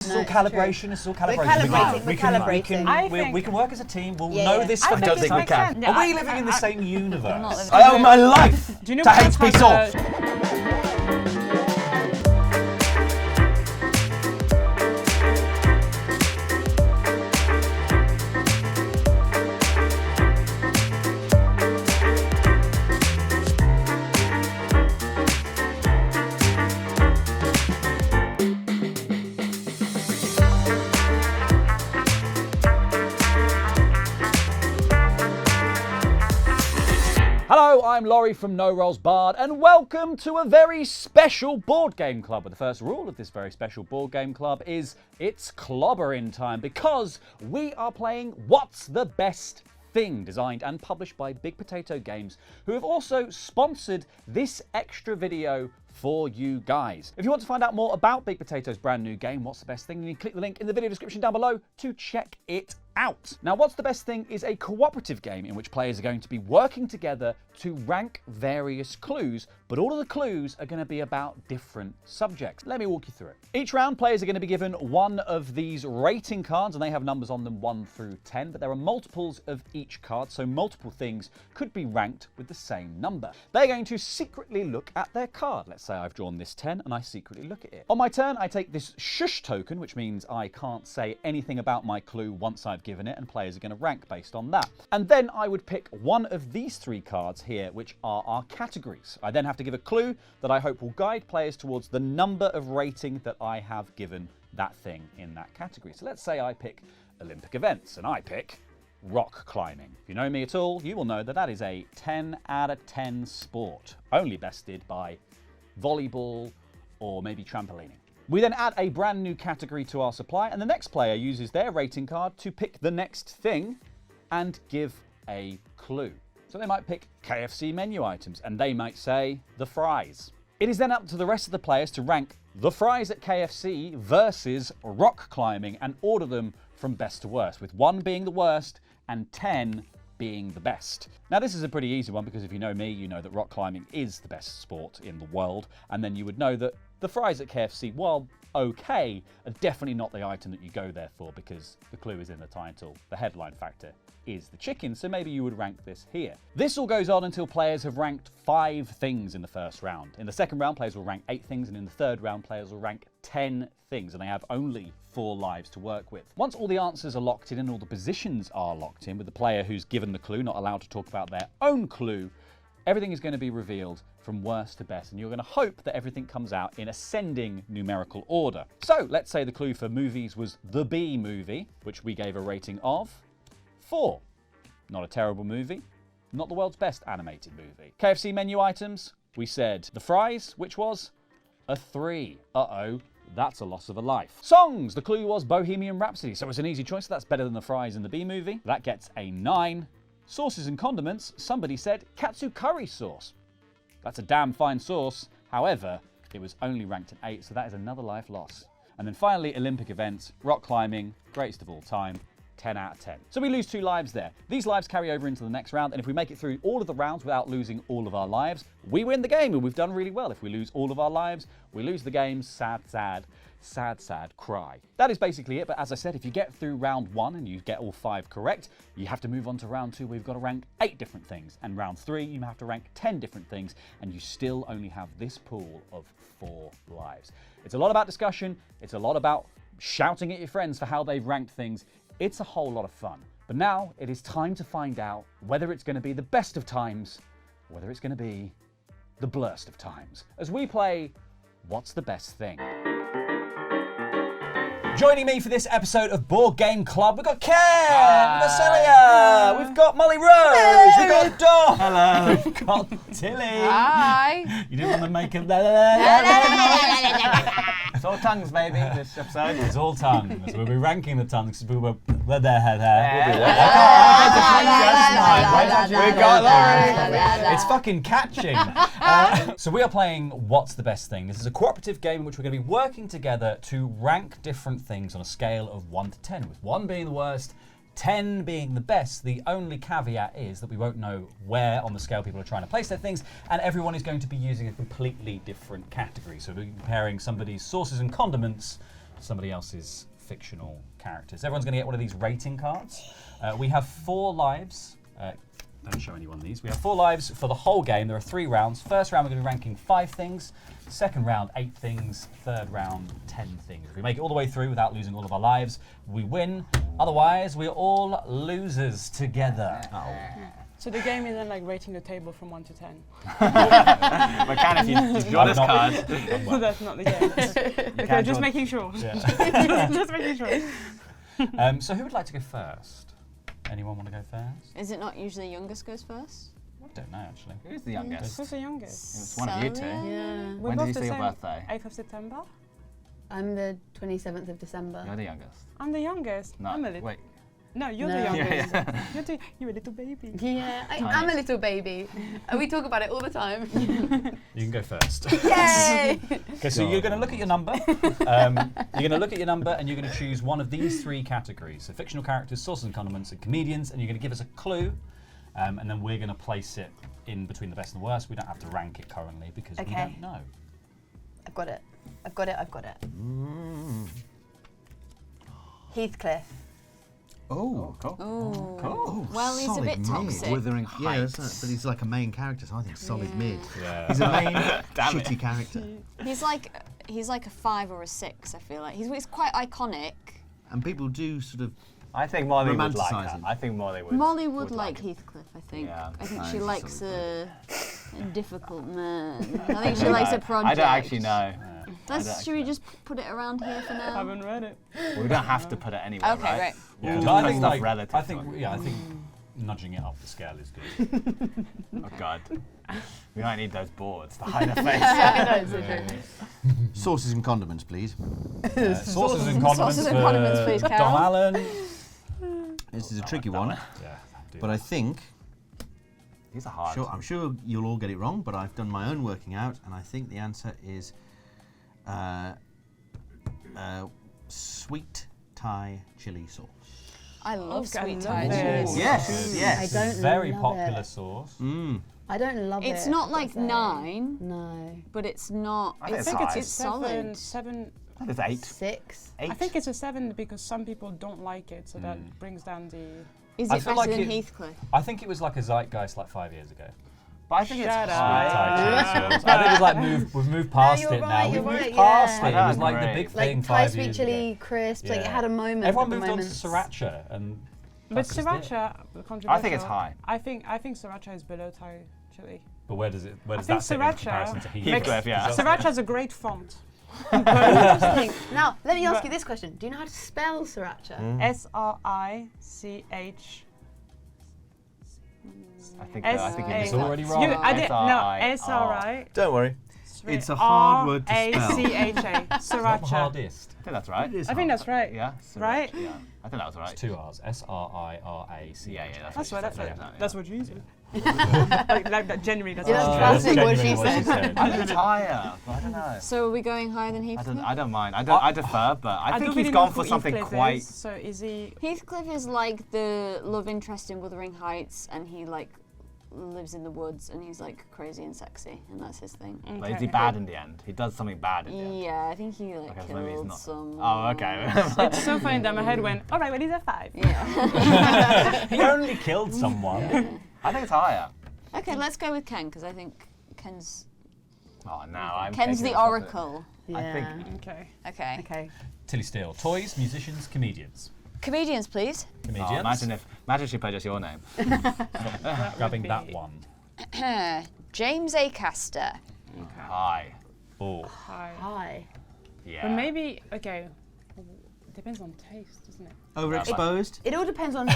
This is all calibration. This is all calibration. We're calibrating. We can work as a team. We'll know this. I don't think we can. Are we living in the same universe? I owe my life Do you know to what HP type Soft. Hello, I'm Laurie from No Rolls Bard, and welcome to a very special board game club. But the first rule of this very special board game club is it's clobbering time, because we are playing What's the Best Thing, designed and published by Big Potato Games, who have also sponsored this extra video for you guys. If you want to find out more about Big Potato's brand new game, What's the Best Thing, you can click the link in the video description down below to check it out. Now, What's the Best Thing is a cooperative game in which players are going to be working together to rank various clues, but all of the clues are going to be about different subjects. Let me walk you through it. Each round, players are going to be given one of these rating cards, and they have numbers on them 1 through 10, but there are multiples of each card, so multiple things could be ranked with the same number. They're going to secretly look at their card. Let's say I've drawn this 10 and I secretly look at it. On my turn, I take this shush token, which means I can't say anything about my clue once I've given it, and players are going to rank based on that. And then I would pick one of these 3 cards here, which are our categories. I then have to give a clue that I hope will guide players towards the number of rating that I have given that thing in that category. So let's say I pick Olympic events, and I pick rock climbing. If you know me at all, you will know that that is a 10 out of 10 sport, only bested by volleyball or maybe trampolining. We then add a brand new category to our supply, and the next player uses their rating card to pick the next thing and give a clue. So they might pick KFC menu items, and they might say the fries. It is then up to the rest of the players to rank the fries at KFC versus rock climbing and order them from best to worst, with 1 being the worst and 10 being the best. Now, this is a pretty easy one, because if you know me, you know that rock climbing is the best sport in the world, and then you would know that the fries at KFC, while okay, are definitely not the item that you go there for, because the clue is in the title. The headline factor is the chicken, so maybe you would rank this here. This all goes on until players have ranked 5 things in the first round. In the second round, players will rank 8 things, and in the third round, players will rank 10 things, and they have only 4 lives to work with. Once all the answers are locked in and all the positions are locked in, with the player who's given the clue not allowed to talk about their own clue, everything is going to be revealed from worst to best, and you're going to hope that everything comes out in ascending numerical order. So let's say the clue for movies was The Bee Movie, which we gave a rating of 4. Not a terrible movie, not the world's best animated movie. KFC menu items, we said the fries, which was a 3. Uh-oh, that's a loss of a life. Songs, the clue was Bohemian Rhapsody, so it's an easy choice. That's better than the fries in The Bee Movie. That gets a 9. Sauces and condiments, somebody said katsu curry sauce. That's a damn fine sauce. However, it was only ranked an 8, so that is another life loss. And then finally, Olympic events, rock climbing, greatest of all time, 10 out of 10. So we lose 2 lives there. These lives carry over into the next round, and if we make it through all of the rounds without losing all of our lives, we win the game, and we've done really well. If we lose all of our lives, we lose the game. Sad, sad, sad, sad, cry. That is basically it, but as I said, if you get through round 1 and you get all 5 correct, you have to move on to round 2, where you've got to rank 8 different things, and round 3, you have to rank 10 different things, and you still only have this pool of 4 lives. It's a lot about discussion. It's a lot about shouting at your friends for how they've ranked things. It's a whole lot of fun. But now it is time to find out whether it's going to be the best of times, or whether it's going to be the blurst of times, as we play What's the Best Thing? Joining me for this episode of Board Game Club, we've got Ken, we've got Celia, we've got Molly Rose, we've got Dom, hello, we've got Tilly. Hi. You didn't want to make it. It's all tongues, baby, this episode. It's all tongues. We'll be ranking the tongues. We got that. It's fucking catching. So we are playing What's the Best Thing. This is a cooperative game in which we're going to be working together to rank different things on a scale of 1 to 10, with 1 being the worst, 10 being the best. The only caveat is that we won't know where on the scale people are trying to place their things, and everyone is going to be using a completely different category. So we're comparing somebody's sauces and condiments somebody else's fictional characters. Everyone's going to get one of these rating cards. We have 4 lives. Don't show anyone these. We have 4 lives for the whole game. There are 3 rounds. First round, we're going to be ranking 5 things. Second round, 8 things. Third round, 10 things. If we make it all the way through without losing all of our lives, we win. Otherwise, we're all losers together. So the game isn't like rating the table from 1 to 10. We can if you draw this card. So that's not the game. Okay, just making sure. Yeah. Just making sure. So who would like to go first? Anyone want to go first? Is it not usually youngest goes first? I don't know, actually. Who's the youngest? Who's the youngest? It's one of you two. Yeah. When did you say your birthday? 8th of September. I'm the 27th of December. You're the youngest. I'm the youngest. No, I'm a little. wait. No, you're the No. youngest. Yeah. You're a little baby. Yeah, I'm a little baby. We talk about it all the time. You can go first. Yay! Okay, so you're going to look at your number. You're going to look at your number and you're going to choose one of these 3 categories. So fictional characters, sauces and condiments, and comedians. And you're going to give us a clue. And then we're going to place it in between the best and the worst. We don't have to rank it currently because we don't know. I've got it. I've got it. I've got it. Heathcliff. Oh, Cool. Oh. Cool. Well, he's a solid bit mid. toxic. Wuthering yeah, Heights. but he's like a main character, so I think solid mid. Yeah. He's a main Damn it. shitty character. He's like a 5 or a 6. I feel like he's quite iconic. And people do sort of... I think Molly would like that. Romanticising. I think Molly would. Molly would like like it. Heathcliff. I think. Yeah. I think No, she he's a likes solid a difficult man. I think she likes a project. I don't actually know. Should we just put it around here for I now? haven't read it. Well, we don't have to put it anywhere, Okay, right? right. Yeah. We'll But I put think, stuff like, relative I think, to it. yeah, I think nudging it up the scale is good. Oh God. We might need those boards to hide her face. I know, so true. Sauces and condiments, please. Sauces and condiments Sauces and for condiments, please, Dom Carol. Allen. This is a tricky one, Yeah, do but I think... These are hard. I'm sure you'll all get it wrong, but I've done my own working out, and I think the answer is sweet Thai chili sauce. I love I sweet love Thai it. chili. Yes, yes. I It's don't a very love popular it. sauce. I don't love it. It's not I've like gotta say. 9, No. but it's not. I think It's, it's high. it's solid. 7. I think it's 8. 6. 8. I think it's a 7 because some people don't like it, so that brings down the. Is I it feel better like than it- Heathcliff? I think it was like a zeitgeist like 5 years ago. But I think it's Shut up. high. Thai chili sauce. I think it's like we've moved past you're it right, now. you're We've moved right, past yeah. it. It was I like the agree. big thing Like Thai 5 sweet years chili ago. crisps, like it Yeah. had a moment. Everyone at the moved on to moment. sriracha, and But that's just it. sriracha, controversial. I think it's high. I think sriracha is below Thai chili. But where does think that sit in sriracha comparison to Heathcliff, yeah. Sriracha is a great font. Interesting. Now, let me ask But- you this question. Do you know how to spell sriracha? SRICH. I think It's already You, wrong. I did no SRI. SRI. Don't worry. It's a hard word to spell. RACHA. Not the Sriracha. hardest. I think that's right. It is I think hard. that's right. Yeah. Right? Yeah. I think that was right. It's 2 R's. SRIRAC. Yeah, That's what. Yeah. That's what you said. like that. Genuinely, that's Yeah, what that's you said. classic what she said. I think it's higher. But I don't know. So are we going higher than Heathcliff? I don't mind. I defer, but I think don't he's really gone know for who something Heathcliff quite. Is, so is he? Heathcliff is like the love interest in Wuthering Heights, and he like lives in the woods, and he's like crazy and sexy, and that's his thing. But is he bad in the end? He does something bad in the end. Yeah, I think he like Okay, so maybe he's killed not. someone. Oh, okay. It's so funny that my head went. All right, well he's a 5. Yeah. He only killed someone. I think it's higher. Okay, let's go with Ken because I think Ken's Oh, now I'm. Ken's taking the it. oracle. I think. Okay. Okay. Okay. Tilly Steele. Toys, musicians, comedians. Comedians, please. Oh, imagine she played just your name. Grabbing would that be- one. James Acaster. Hi. Oh. Hi. Hi. Yeah. But maybe okay. Depends on taste, doesn't it? Overexposed? It all depends on.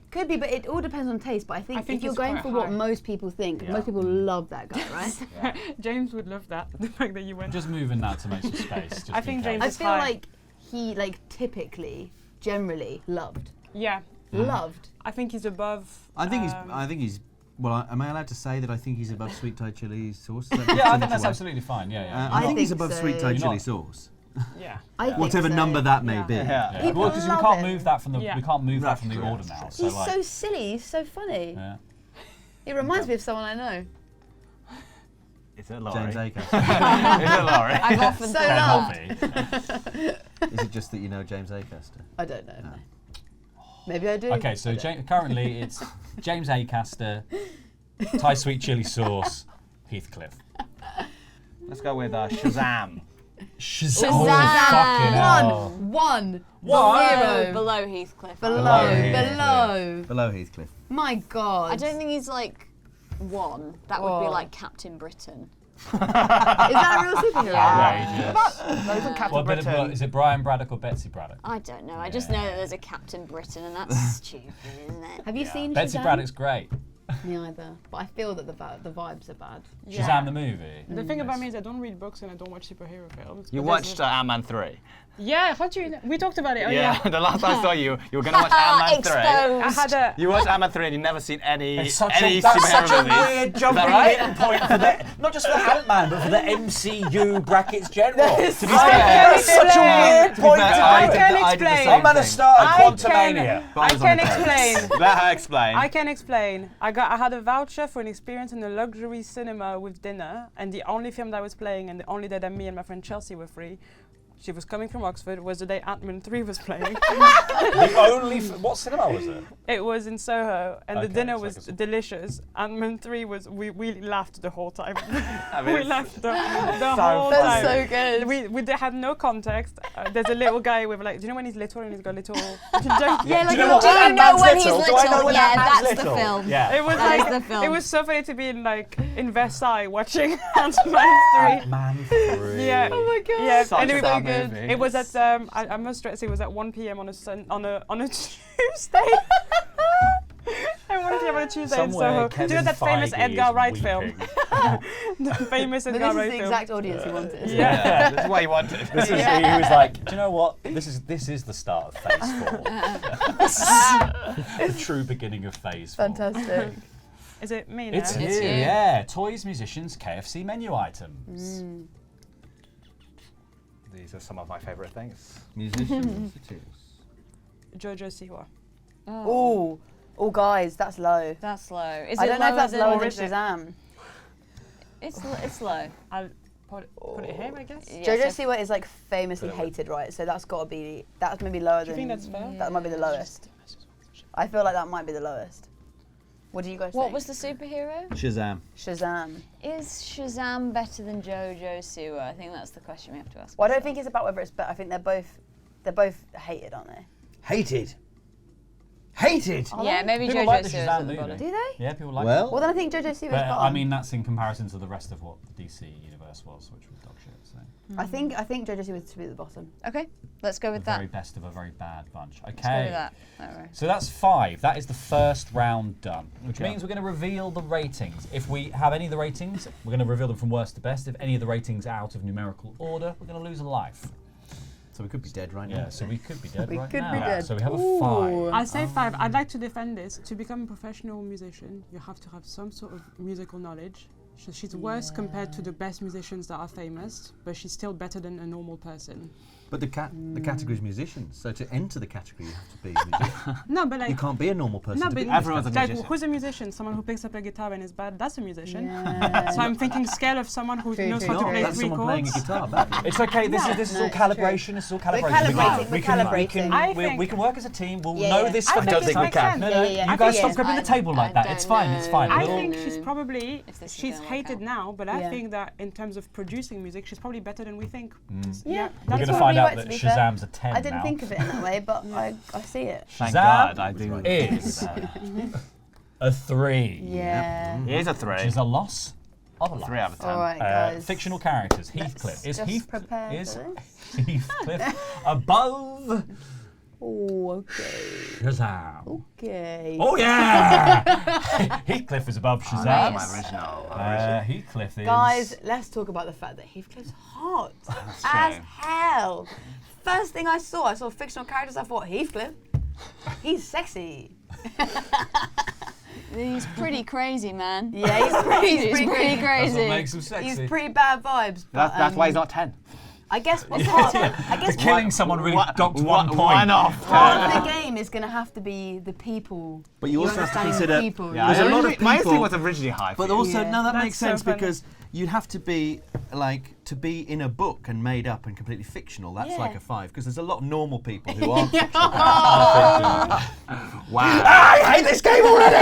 Could be, but it all depends on taste. But I think if you're it's going quite for what high. most people think, Yeah. most people love that guy, right? James would love that. The fact that you went. Just moving that to make some space. Just I think in case. James I is feel high. like he typically, generally loved. Yeah, Loved. I think he's above. I think he's. Well, am I allowed to say that I think he's above sweet Thai chili sauce? Is that Yeah, I too think much that's away? absolutely fine. Yeah, yeah. I I think he's think above so. sweet Thai You're chili not- sauce. Yeah. I think Whatever so. number that may Yeah. be. Yeah. People Well, because we love can't him. move that from the Yeah. we can't move that That's from the true, order that's now. true. He's like, so silly. He's so funny. yeah. He reminds me of someone I know. Is it Laurie? James Acaster. Is it Laurie? I've often So thought loved. Is it just that you know James Acaster? I don't know. No. Maybe I do. Okay, so currently it's James Acaster, Thai sweet chili sauce, Heathcliff. Let's go with Shazam. Shazam! Shazam. Fucking hell. One. What? Zero. below Heathcliff. Below. Heathcliff. Below. Below Heathcliff. My God. I don't think he's like one. That would be Whoa. like Captain Britain. Is that a real superhero? Outrageous. Captain What bit Britain. of, is it Brian Braddock or Betsy Braddock? I don't know. I just know that there's a Captain Britain, and that's stupid, isn't it? Have you seen Betsy Shazam? Braddock's great. Me either. But I feel that the vibes are bad. Shazam the movie. The thing about me is I don't read books and I don't watch superhero films. You but there's watched a- Ant-Man 3. Yeah, how do you know? We talked about it. Oh, yeah. The last I saw you were going to watch Ant-Man 3. I had a. You watched Ant-Man 3 and you've never seen any It's such any a, that's superhero such a movies. weird jumping right? in point for the, not just for Ant-Man, but for the MCU brackets general. To be fair, fair, that's such a weird To be point fair, to I do. can I did the explain. same I'm gonna thing. start a I Quantumania. I can explain. Let her explain. I can explain. I had a voucher for an experience in a luxury cinema with dinner, and the only film that was playing, and the only day that me and my friend Chelsea were free, she was coming from Oxford, was the day Ant-Man 3 was playing. The only what cinema was it? It was in Soho, and the Okay, dinner so was I guess- delicious. Ant-Man 3 was, we laughed the whole time. I mean, We it's laughed the whole funny. time. That's so good. We had no context. There's a little guy with like, do you know when he's little and he's got little? Yeah, like Do you know what? Do you When know Ant-Man's when he's little? Do I know little? when Yeah, Ant-Man's that's the little? film. Yeah. It was That like is the film. it was so funny to be in like in Versailles watching Ant-Man 3. Ant-Man 3. Yeah. Oh my God. Yeah, Such and a it, bad good. movie. it was at I must stress it was at 1 p.m. on a Tuesday. At 1 p.m. on a Tuesday in Soho. Do you know that famous Edgar Wright film? The famous But Edgar this is Wright the film. exact audience he wanted. Yeah, this is what he wanted. This is, he was like, do you know what? This is the start of Phase 4. The true beginning of Phase 4. Fantastic. Is it me now? It's It's you, you. yeah. Toys, musicians, KFC menu items. These are some of my favourite things. Musicians, it is. Jojo Siwa. Oh, guys, that's low. That's low. Is I it don't know if that's than- lower Or than is it? Shazam. It's low. I'll put it here, I guess. Yeah, Jojo so- Siwa is like famously hated, right? So that's got to be, that's maybe lower Do you than, think that's fair? that might be the lowest. I feel like that might be the lowest. What do you guys What think? was the superhero? Shazam. Shazam. Is Shazam better than Jojo Siwa? I think that's the question we have to ask. Well, I don't ourselves. think it's about whether it's better. I think they're both hated, aren't they? Hated. Hated. Yeah, maybe People Jojo like the Siwa's Shazam at the movie. bottom. Do they? Yeah, people like Well, Well, then I think Jojo Siwa's But better. I mean, that's in comparison to the rest of what the DC universe was, which was dog shit. So I think Jojo Siwa should be at the bottom. Okay, let's go the with that. very best of a very bad bunch. Okay. Let's go with that. Alright. So that's 5. That is the first round done, which means we're going to reveal the ratings. If we have any of the ratings, we're going to reveal them from worst to best. If any of the ratings are out of numerical order, we're going to lose a life. so we could be dead right Yeah, now. so we could be dead We right could now. be dead. So we have a Ooh. 5. I say 5. I'd like to defend this. To become a professional musician, you have to have some sort of musical knowledge. She's worse compared to the best musicians that are famous, but she's still better than a normal person. But the category is musicians. So to enter the category, you have to be a musician. No, but like You can't be a normal person no, to be but in this Everyone's a category. like musician. who's a musician? Someone who picks up a guitar and is bad. That's a musician. Yeah. So I'm thinking scale of someone who knows true, how to true. play That's 3 someone playing a chords. guitar badly. It's okay. This is all it's calibration. This is all calibration. calibrating, we're calibrating. I We think- can work as a team. We'll Yeah, know yeah. this I for think next this time. makes sense. No, Yeah, no. yeah, yeah. You guys Yeah, stop yeah. gripping the table like that. It's fine. It's fine. I We'll- think she's probably If this is she's gonna work hated out. now, but I Yeah. think that in terms of producing music, she's probably better than we think. Yeah, We're that's going to probably find out right, that to be fair. Shazam's a 10 I didn't now. think of it in that way, but I see it. Thank Shazam God, I do. is a 3. Yeah. He is a 3. Which is a loss of a life. 3 out of 10. All right, guys. Fictional characters. Heathcliff. Is just prepare Is for Heathcliff above Oh, okay. Shazam? Okay. Oh yeah! Heathcliff is above That's Shazam. my original. Heathcliff is. Guys, let's talk about the fact that Heathcliff's hot as true. hell. First thing I saw fictional characters, I thought, Heathcliff, he's sexy. He's pretty crazy, man. Yeah, he's pretty He's pretty crazy. That's what crazy. makes him sexy. He's pretty bad vibes. But, That's why he's not 10. I guess part Killing someone really docked one point. One off. of the game is going to have to be the people. But you also have to understanding consider. people. Yeah, There's a lot of my instinct people- was originally high. But for you. also, Yeah. no, that That's makes so sense funny. because you'd have to be to be in a book and made up and completely fictional. That's Yeah. like a 5 because there's a lot of normal people who aren't. wow. I hate this game already.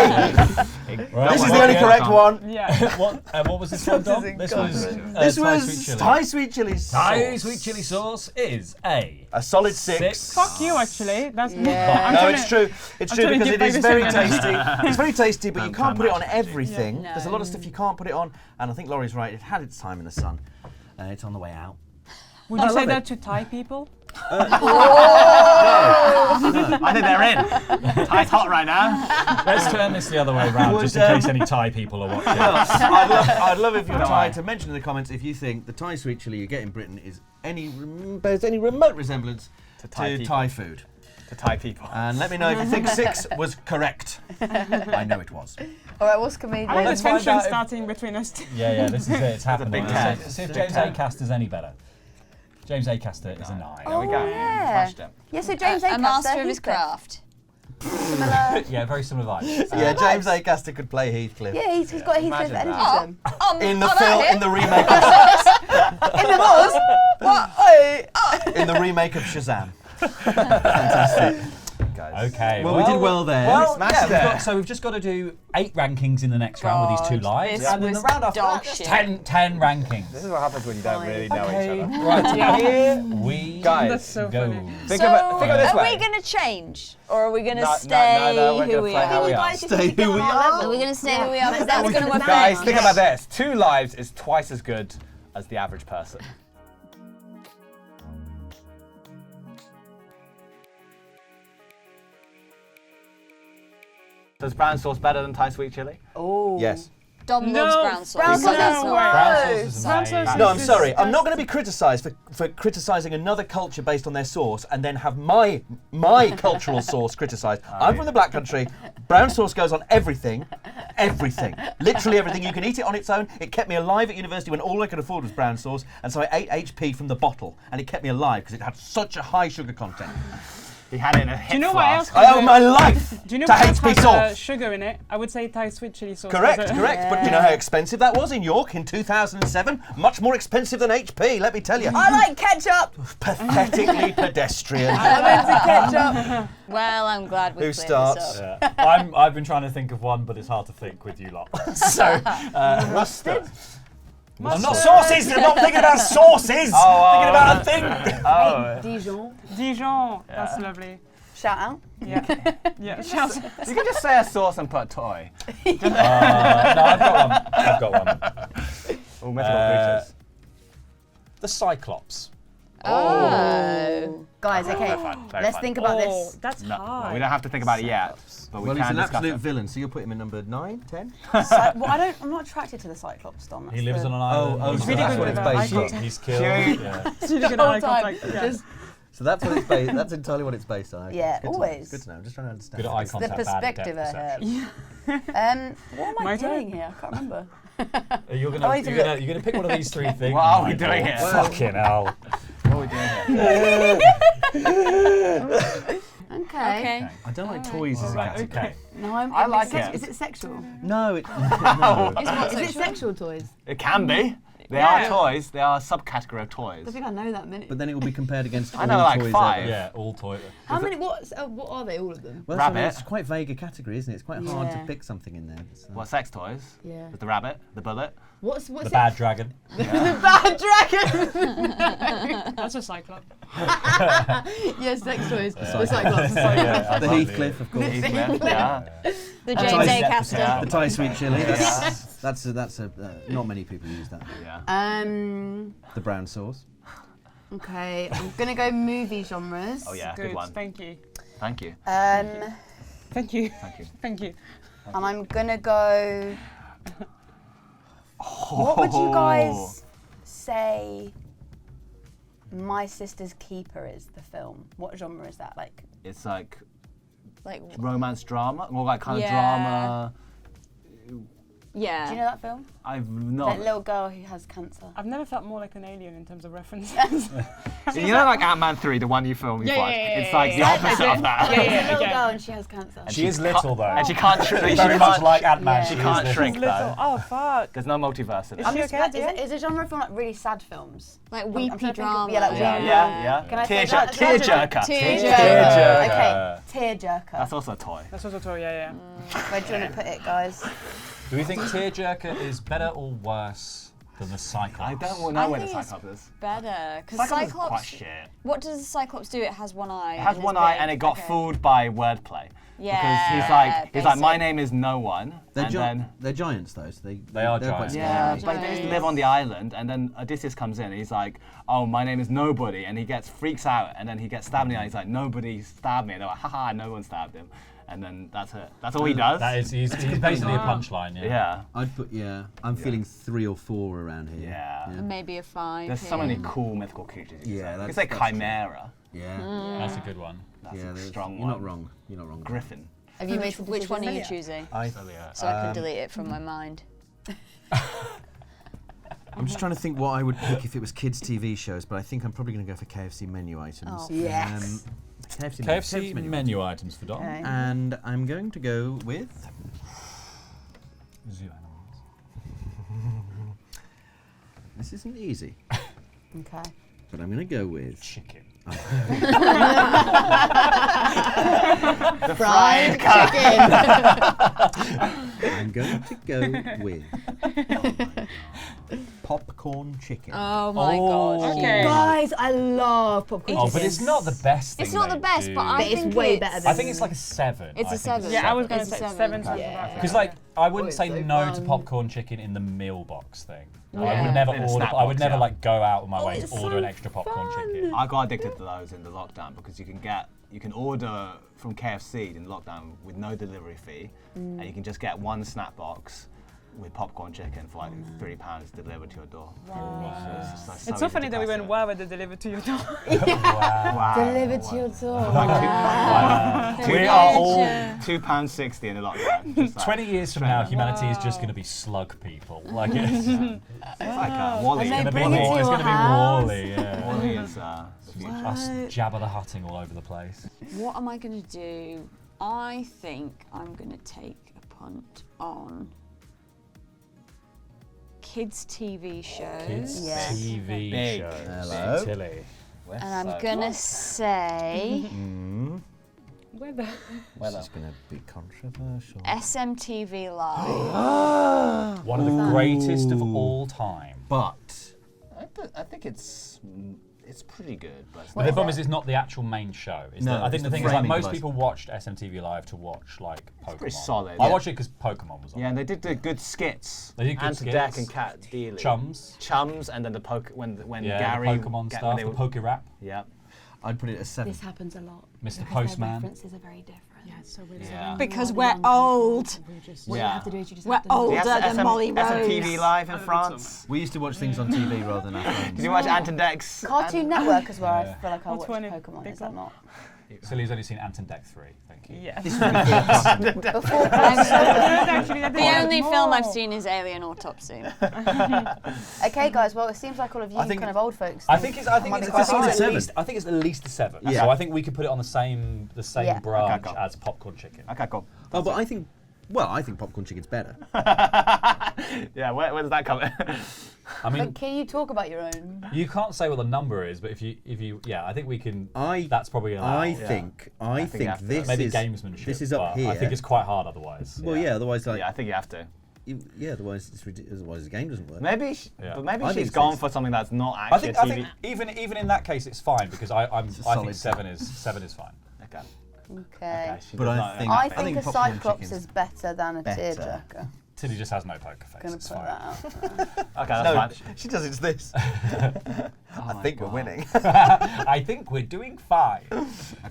Right, This is well, the only yeah. correct one. Yeah. What was this one, Dom? This was This Thai was sweet chili. Thai sweet chili sauce. Thai sweet chili sauce is a A solid 6. Fuck you, actually. That's Yeah. I'm No, trying it's to- true. It's I'm true trying to because get it is back very this tasty. It's very tasty, but you Don't can't come put it on back, actually. everything. Yeah. There's a lot of stuff you can't put it on, and I think Laurie's right. It had its time in the sun. It's on the way out. Would I you say love that it. to Thai people? I think they're in. Thai's hot right now. Let's turn this the other way around, just in case any Thai people are watching. I'd love if you're Don't Thai worry. to mention in the comments if you think the Thai sweet chili you get in Britain is bears any remote resemblance To Thai to people. Thai food. To Thai people. And let me know if you think 6 was correct. I know it was. All right, what's comedian? I like let's the find tension out if- starting between us two. Yeah, this is it. It's happening. big Let's test. see if James Acaster's any better. James Acaster is a 9. There we go. yeah. Smashed it. Yeah, so James A Acaster, master of his Heathcliff. craft. Similar. Yeah, very similar vibes. Yeah, James Acaster could play Heathcliff. Yeah, he's got Heathcliff Imagine energy that. to him. In the I'm film, out in the remake, In the wars? What? Oh. in the remake of Shazam. Fantastic. Guys. Okay. Well, we did well there. Well, Smashed yeah, it. we've just got to do 8 rankings in the next round with these 2 God, lives, this and then the was round after dog that, just shit. 10 rankings. This is what happens when you don't really know Okay, each other. right here we Guys, That's so go. funny. Think So, of it this are way. we going to change? Or are we going to No, stay no, we're who gonna we play how are? we are. Guys, if you Stay could get who on we our are. level. Are we going to stay who we Yeah. are? Because that's going to work Guys, for think us. about this. 2 lives is twice as good as the average person. Does brown sauce better than Thai sweet chili? Oh. Yes. Dom No, loves brown sauce. brown sauce so is that's no not- way. Brown sauce is Brown amazing. sauce No, I'm is sorry. I'm not disgusting. going to be criticised for criticising another culture based on their sauce and then have my cultural sauce criticised. I'm from the Black Country. Brown sauce goes on everything. Everything. Literally everything. You can eat it on its own. It kept me alive at university when all I could afford was brown sauce. And so I ate HP from the bottle. And it kept me alive because it had such a high sugar content. He had it in a hit Do you know what else? I owe my life Do you know to what else HP has sauce. sugar in it? I would say Thai sweet chili sauce. Correct, has a- correct. But do you know how expensive that was in York in 2007? Much more expensive than HP, let me tell you. I like ketchup. Pathetically pedestrian. I'm into ketchup. Well, I'm glad we Who cleared starts? this up. Yeah. I've been trying to think of one, but it's hard to think with you lot. So, mustard. I'm not sauces. I'm not thinking about sauces. Thinking about a thing. Oh, Dijon. Dijon. That's lovely. Shout out. Yeah. Yeah. Shout- you can just say a sauce and put a toy. No, I've got one. I've got one. Or mythical creatures. The Cyclops. Oh. Guys, okay, Very fun, very let's fun. think about Oh, this. that's No, hard. we don't have to think about it yet, but we Well, he's can an discuss absolute it. villain, so you'll put him in number 9, 10? Well, I'm not attracted to the Cyclops, Dom. He lives on an island. oh, He's so really that's good what with it's that. based I on. got- He's killed. Fury. Yeah. Really good whole eye time. contact, yeah. Just So that's what it's based. That's entirely what it's based on. Okay. Yeah, It's good to know. always. It's good to know. I'm just trying to understand. Good at eye the contact. bad perspective depth I have. perception. What am I My doing turn? here? I can't remember. You're I gonna need to you're gonna pick one of these 3 things. What are we Michael. doing here? Fucking hell. What are we doing here? Okay. Okay. I don't like toys as a Right, category. Okay. No, I'm. I like it. Is it sexual? No, it, no. Is it sexual toys? It can be. They Yeah. are toys. They are a subcategory of I toys. don't think I know that many. But then it will be compared against I all know, like, toys 5. ever. Yeah, all toy. How many? What are they? All of them? Well, that's what I mean, Rabbit. it's quite vague a category, isn't it? It's quite hard to Yeah. pick something in there. So. What, sex toys? Yeah. With the rabbit, the bullet. What's The it? bad dragon. The bad dragon. That's a cyclops. Yes, sex toys. The Cyclops. Yeah, The Heathcliff, of course. Yeah. The James A. Yeah. Caster. The Thai sweet chili. That's not many people use that. Yeah. The brown sauce. Okay, I'm gonna go movie genres. Oh yeah, Good. good one. Thank you. Thank you. Thank you. Thank you. Thank you. And I'm gonna go. What would you guys say? My Sister's Keeper is the film. What genre is that? Like, It's like Like, romance drama, more like kind of Yeah. drama. Yeah. Do you know that film? I've That not. little girl who has cancer. I've never felt more like an alien in terms of references. You know, like Ant-Man 3, the one you filmed before. It's like the opposite of that. She's a little girl and she has cancer. She is little though. And she can't shrink. Very much like Ant-Man. Yeah. She She can't is shrink Little. though. Oh fuck. There's no multiverse in it. Is she okay? Is it- is a genre film like really sad films? Like I'm weepy trying to think of- drama. yeah, like Yeah, weepy yeah. Can I say Tear that? jerker. Tearjerker. Okay, tearjerker. That's also a toy. That's also toy, yeah. Where do you want to put it, guys? Do we think Tearjerker is better or worse than the Cyclops? I don't know where the think it's Cyclops is. Better. Because Cyclops is quite Cyclops. shit. What does the Cyclops do? It has one eye. It has and one is eye big. and it got Okay. fooled by wordplay. Yeah. Because he's like, my basic. name is no one. They're, And then, they're giants though, so They are they're quite giants. yeah, scary. but they used to live on the island, and then Odysseus comes in, and he's like, oh, my name is nobody, and he freaks out, and then he gets stabbed in the eye, he's like, nobody stabbed me, and they're like, haha, no one stabbed him. And then that's it. That's all he does. That is, he's basically a punchline. Yeah. I'd put I'm feeling 3 or 4 around here. Yeah. Maybe a 5. There's so many cool mythical creatures. Yeah, it's that's like true. Chimera. Yeah. That's a good one. That's Yeah, a there's- strong you're one. not wrong. You're not wrong. Griffin. Have you made which one are you Yeah. choosing? I, So I can delete it from my mind. I'm just trying to think what I would pick if it was kids' TV shows, but I think I'm probably going to go for KFC menu items. Oh. Yes. KFC menu items for Dom. Okay. And I'm going to go with. Zoo animals. This isn't easy, Okay. but I'm going to go with. Chicken. Fried chicken. I'm going to go with. Popcorn chicken. Oh my Oh. god. Okay. Guys, I love popcorn Oh, chicken. but it's not the best thing It's not the they best, do. but I But it's think way better I than- think it's like a 7. It's a 7. Yeah, I was gonna It's a say 7. 7 times Yeah. about Because like I wouldn't it's say so no to fun. popcorn chicken in the meal box thing. I Yeah. would never In a order. snack I would box, never yeah. like go out of my way it's to order so an extra popcorn chicken. I got addicted to those in the lockdown because you can order from KFC in lockdown with no delivery fee, and you can just get one snack box with popcorn chicken for like £3 delivered to your door. It's so funny that we went, wow, they delivered to your door. Wow. Delivered to your door. We are all £2.60 in the lockdown. Just like, 20 years from now, humanity is just going to be slug people. Like it's like Wally. And they going to be bring it to Wall- it's your gonna be house. Wally. Yeah. Wally is the future. Us Jabba the Hutting all over the place. What am I going to do? I think I'm going to take a punt on kids' TV shows. Kids Yes. TV Big. shows. Hello. Tilly. We're And I'm so going to close. say Where the? Well, This is going to be controversial. SMTV Live. One of the greatest of all time. But I think it's pretty good, but it's But the problem is, it's not the actual main show. It's No, I think it's the the thing is, like, framing most device. people watched SMTV Live to watch like Pokemon. pretty solid. I Yeah. watched it because Pokemon was on. Yeah, and they did the good skits. They did good Ant Deck skits. and Cat Dealey. Chums. And then the when Yeah, Gary the Pokemon when stuff, they the were- Poke Rap, Yeah. I'd put it at 7. This happens a lot. Mr. Because Postman. Their references are very different. Yeah, it's so weird. Yeah. Because we're old. What you Yeah. have to do is you just We're have to older Yes, than Molly Rose. SMTV Live in France. We used to watch things on TV rather than our phones. Did you watch Ant and Deck's? Cartoon Network as well. I feel like I What's watched one in Pokemon. Is Big that not? Silly's only seen Ant and Deck 3. Thank you. Yeah. Before Actually, I The did only more. film I've seen is Alien Autopsy. Okay, guys. Well, it seems like all of you I think- kind of old folks. I think it's. I think might it's. be I quite think it's high. at least. I think it's at least a 7. Yeah. So I think we could put it on the same Yeah. branch Okay, cool. as Popcorn Chicken. Okay, cool. Oh, but I think popcorn chicken's better. Yeah, where does that come in? I mean, But can you talk about your own? you can't say what the number is, but if you, yeah, I think we can. I That's probably allowed. I Yeah. think you have to. this Maybe is gamesmanship. This is up but here. I think it's quite hard otherwise. well, yeah. Otherwise, like, Yeah, I think you have to. otherwise it's ridiculous. Otherwise, the game doesn't work. Maybe, Yeah. but maybe I she's think gone six. for something that's not I actually think. a I TV. think even in that case, it's fine because I a think solid 7 is fine. Okay. Okay. She But does I not- think- I I think think a popcorn Cyclops chicken's is better than a better. tearjerker. Tilly just has no poker face. Gonna It's put fine. that out there. Okay, that's fine. she does. It's this. I think we're winning. I think we're doing fine.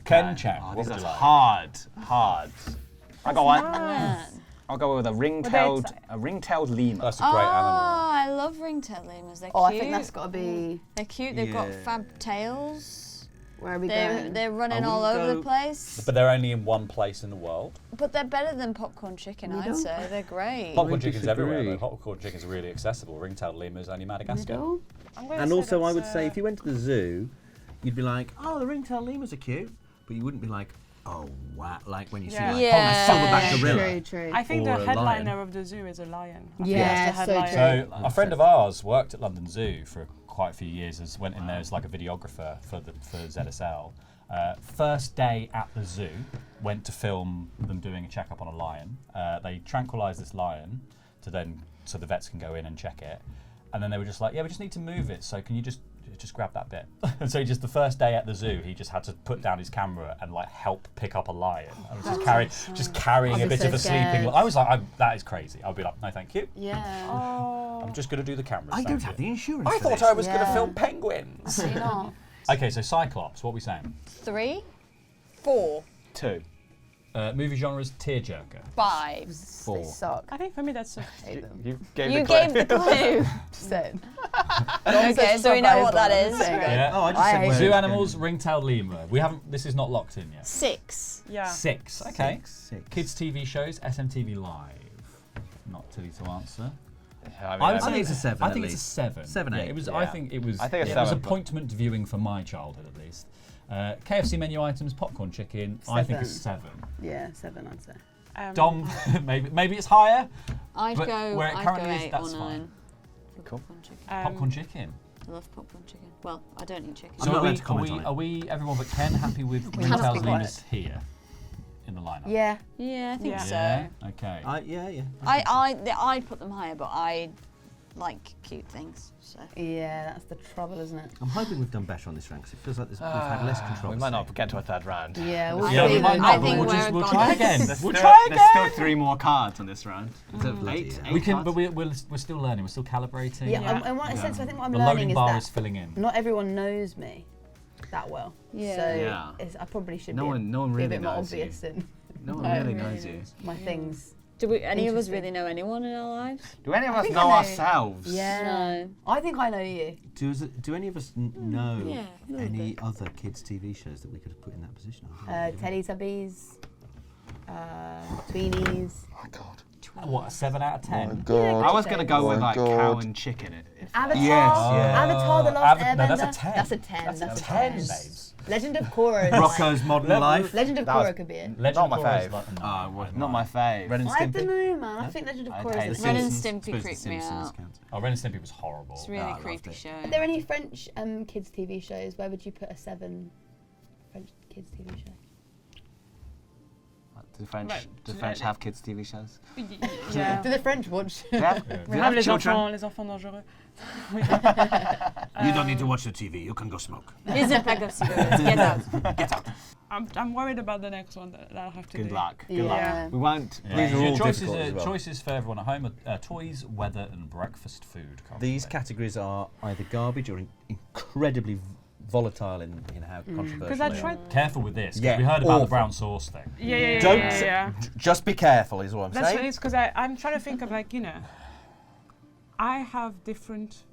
Ken Chan. Oh, what these would are you like? hard. I got one. Man. I'll go with a ring-tailed lemur. That's a Oh, great animal. I love ringtail lemurs. They're Oh, cute. I think that's got to be. They're cute. They've got Yeah. fab tails. Where are we going? They're running I all wouldn't over the go- place. But they're only in one place in the world. But they're better than popcorn chicken, You I'd don't? say. They're great. Popcorn would chicken's everywhere, disagree. though. Popcorn chicken's really accessible. Ring-tailed lemurs, only Madagascar. Middle? I'm gonna And say also, I that's, would say if you went to the zoo, you'd be like, oh, the ring-tailed lemurs are cute, but you wouldn't be like, oh wow, like when you see Yeah. like Yeah. oh, a silverback gorilla. True. I think or the a headliner lion. of the zoo is a lion. I think Yeah, that's the so headliner. true. So a friend of ours worked at London Zoo for quite a few years. Went in there as like a videographer for ZSL. First day at the zoo, went to film them doing a checkup on a lion. They tranquilised this lion so the vets can go in and check it. And then they were just like, yeah, we just need to move it. So can you just grab that bit? And so just the first day at the zoo, he just had to put down his camera and like help pick up a lion. I was just carrying I'd a be bit so of a sleeping. scared. I was like, that is crazy. I'll be like, no, thank you. Yeah. Oh. I'm just going to do the cameras. I thank don't you." have the insurance. I for thought this. I was going to Yeah. film penguins. You're not. Okay, so Cyclops, what are we saying? 3, 4, 2. Movie genres, tearjerker. 5. They 4. suck. I think for me that's a Hate them. You gave You the clue. gave the clue. Just saying. Okay, so we know what that is. Yeah. Oh, I just I said hate where Zoo it's animals, ring-tailed lemur. We haven't. This is not locked in yet. 6. yeah. 6. Okay. Six. Kids TV shows, SMTV Live. Not Tilly to answer. I I would I say think it's a 7 I at think least. it's a 7. 7, Yeah, 8. it was. Yeah. I think it was. I think a it was 7, but- appointment viewing for my childhood at least. KFC menu items, popcorn chicken. I think a 7. Yeah, 7 I'd say. Dom, maybe it's higher. I'd But go, where it I'd currently go is, 8 that's or fine. 9. For Cool. popcorn chicken. Popcorn chicken. I love popcorn chicken. Well, I don't eat chicken. I'm not allowed to are comment we, on it. are we everyone but Ken happy with We have to ring-tailed be lemurs here in the lineup? Yeah. Yeah, I think Yeah. so. Yeah. Okay. Uh, I'd put them higher, but I like cute things. So Yeah, that's the trouble, isn't it? I'm hoping we've done better on this round because it feels like we've had less control. We might not get to a third round. Yeah, we'll Yeah, see we might then. not. I think We'll, we're we'll a try goddess. again. There's We'll still, try there's again. still 3 more cards on this round. Is it bloody 8? hell. 8 We can, cards? but we're still learning. We're still calibrating. Yeah, Yeah. in one sense, I think what I'm The learning loading is bar that is filling in. not everyone knows me that well. Yeah. So Yeah. I probably should No be, one be a really bit more knows you. obvious in No one No, really really knows you. my things. do we? Any of us Interesting. really know anyone in our lives? Do any of us think know I know. ourselves? Yeah. No. I think I know you. Do any of us know Yeah, a little any bit. other kids' TV shows that we could have put in that position? Teletubbies, Tweenies. What, a 7 out of 10? I was going to go with My like God. cow and chicken. Avatar. Yes, yeah. Avatar: The Last No, Airbender. that's a 10. That's a 10. That's That's a a 10, 10. babes. Legend of Korra. Is Rocco's Modern Life. Legend of That was- Korra could be it. Legend Not of my Korra is fave. like a 9. Ah, not my fave. Ren and I don't Stimpy. know, man. I think Legend of I'd Korra hate is it. a Ren and Simpsons. Stimpy Suppose creeped the me Simpsons out. count. Oh, Ren and Stimpy was horrible. It's a really I loved creepy it. show. Are there any French kids TV shows? Where would you put a 7 French kids TV show? Do the French, Right, do do French they- have kids' TV shows? Yeah. Do the French watch? Do they have, Yeah. do We they have have children? les enfants dangereux. You don't need to watch the TV. You can go smoke. Here's a pack of cigarettes. Get out. I'm worried about the next one that I'll have to Good do. luck. Good Yeah. luck. We won't. Yeah. These are Your all choices, difficult as well. choices for everyone at home are toys, weather, and breakfast food. currently. These categories are either garbage or incredibly volatile in how controversial Because I they are. tried. Careful with this. 'cause Yeah, we heard about the awful. brown sauce thing. Yeah. Don't just be careful, is what I'm That's what it saying. is, because I'm trying to think of I have different.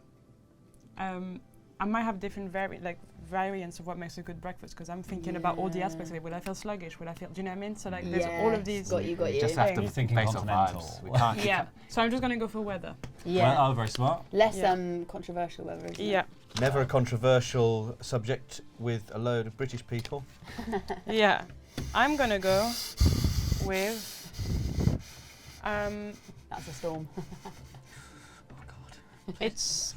I might have different variants of what makes a good breakfast because I'm thinking about all the aspects of it. Will I feel sluggish? Will I feel? Do you know what I mean? So there's all of these. Got you. We just have to things. Thinking face our continental. vibes. We can't. Yeah. So I'm just gonna go for weather. Yeah. Well, oh, very smart. Less Yeah. controversial, whether it's Yeah. Never a controversial subject with a load of British people. Yeah. I'm gonna go with. That's a storm. It's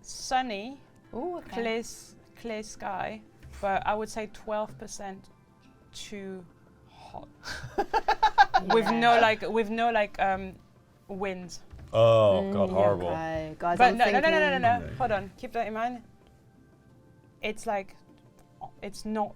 sunny, Ooh, clear sky, but I would say 12% too hot. With no wind. Oh God, horrible. Okay. Guys, But I'm no, thinking, hold on, keep that in mind. It's not.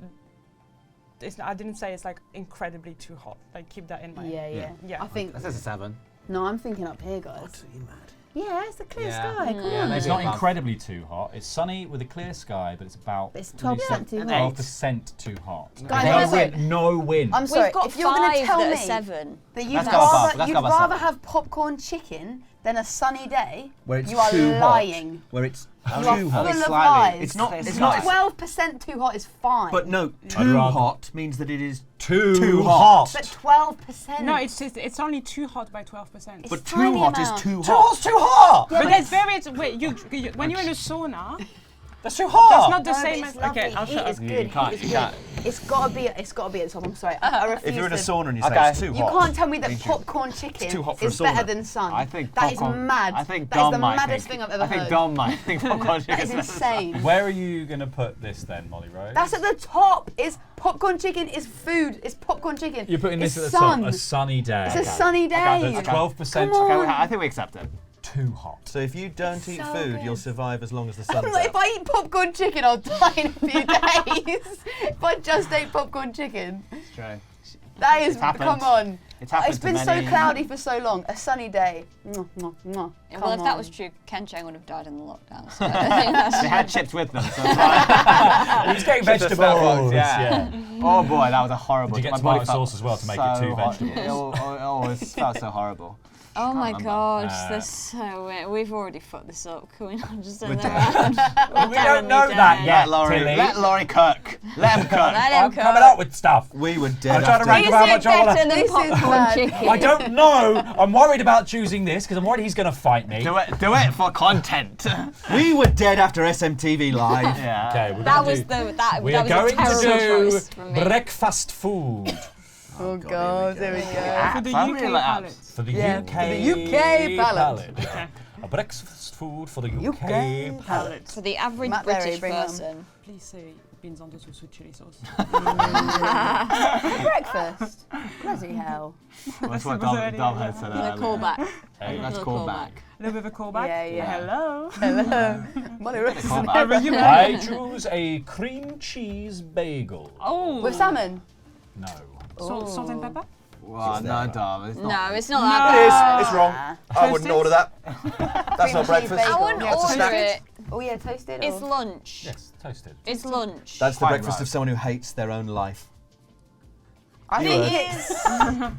I didn't say it's like incredibly too hot. Like keep that in mind. Yeah. Yeah. I think. That says a 7. No, I'm thinking up here, guys. What are you mad? Yeah, it's a clear Yeah. sky. Come Yeah, on. maybe It's not above. incredibly too hot. It's sunny with a clear sky, but it's about It's what did you 12% say? too hot. 12% too hot. Guys, no listen. wind. No wind. I'm sorry. We've got if you're going to 5 tell that me are 7. that you'd Let's go above, rather let's go above rather 7. have popcorn chicken then a sunny day, Where it's you are too lying. hot. Where it's You are too full hot. of Slightly. lies. It's not. It's Slightly. not. 12% too hot is fine. But no, I'd too rather- hot means that it is Too hot. But 12%. No, it's only too hot by 12%. It's But too tiny hot amount. is too Too hot. hot's too hot. Yeah, But but that's very. Wait, you when you're in a sauna, That's too hot. that's not the No, but same it's as. lovely. Okay, I'll Heat shut up. is good. You can't- Heat is you can't. good. It's gotta be at the top. I'm sorry. I refuse If you're in a to- sauna and you say Okay. it's too You hot. can't tell me that popcorn chicken too hot for a is better sauna. than sun. I think that is popcorn- mad. I think that is Dom the might maddest think, thing I've ever I think heard. Dom might think popcorn That is chicken. insane. Where are you going to put this then, Molly Rose? That's at the top. Is popcorn chicken is food. It's popcorn chicken. You're putting this it's at the sun. top. A sunny day. It's a sunny day. That's 12% Come on. Okay, I think we accept it. too hot. So if you don't eat so food, good. you'll survive as long as the I'm sun's like, out. if I eat popcorn chicken, I'll die in a few days. If I just ate popcorn chicken, It's true. that is. It's happened. Come on. It's happened It's to been many. so cloudy for so long. A sunny day. Mwah, mwah, mwah. Well, Come if that on. was true, Ken Chang would have died in the lockdown. So I think that's They had chips with them. So it's fine. He's getting Chips at Starbucks, vegetables. yeah. Oh boy, that was a horrible. Did you get my tomato body felt sauce as well to make it so two hot. vegetables? It always felt so horrible. Oh my remember. gosh, that's so weird. We've already fucked this up. Can we not just turn We're that around? We don't know that yet, Tilly. Let Laurie cook. Let him cook. Let him I'm cook. coming up with stuff. We were dead. I'm trying to after- rank Is how it much I want better to. than This is popcorn bad. chicken? I don't know. I'm worried about choosing this because I'm worried he's going to fight me. Do it for content. We were dead after SMTV Live. Yeah. Okay, we're That gonna was do, the that we that are was a going to terrible do choice from me. breakfast food Oh God, there we go. For the I UK really like apps. palate. for the Yeah, UK, for the UK palate. Okay. A breakfast food for the UK, UK palate. For the average Matt Berry, British bring them. person. Please say beans on toast with chili sauce. Breakfast. Bloody hell. That's what Was there Dom any- had said The earlier. callback. Hey, That's Little callback. A little bit of a callback. Yeah, yeah. Hello. Hello. Molly Rose. Callback. I choose a cream cheese bagel. Oh. With salmon. No. Salt and pepper. Well, no, Dom. It's not. No, it's not No. that It bad. is. It's wrong. I wouldn't Toasted? order that. That's Cream not cheese breakfast. bagel. I wouldn't Yeah, it's a order snack. it. Oh yeah, toasted. It's or? lunch. Yes, toasted. It's lunch. That's the Quite breakfast right. of someone who hates their own life. I You think would. it's.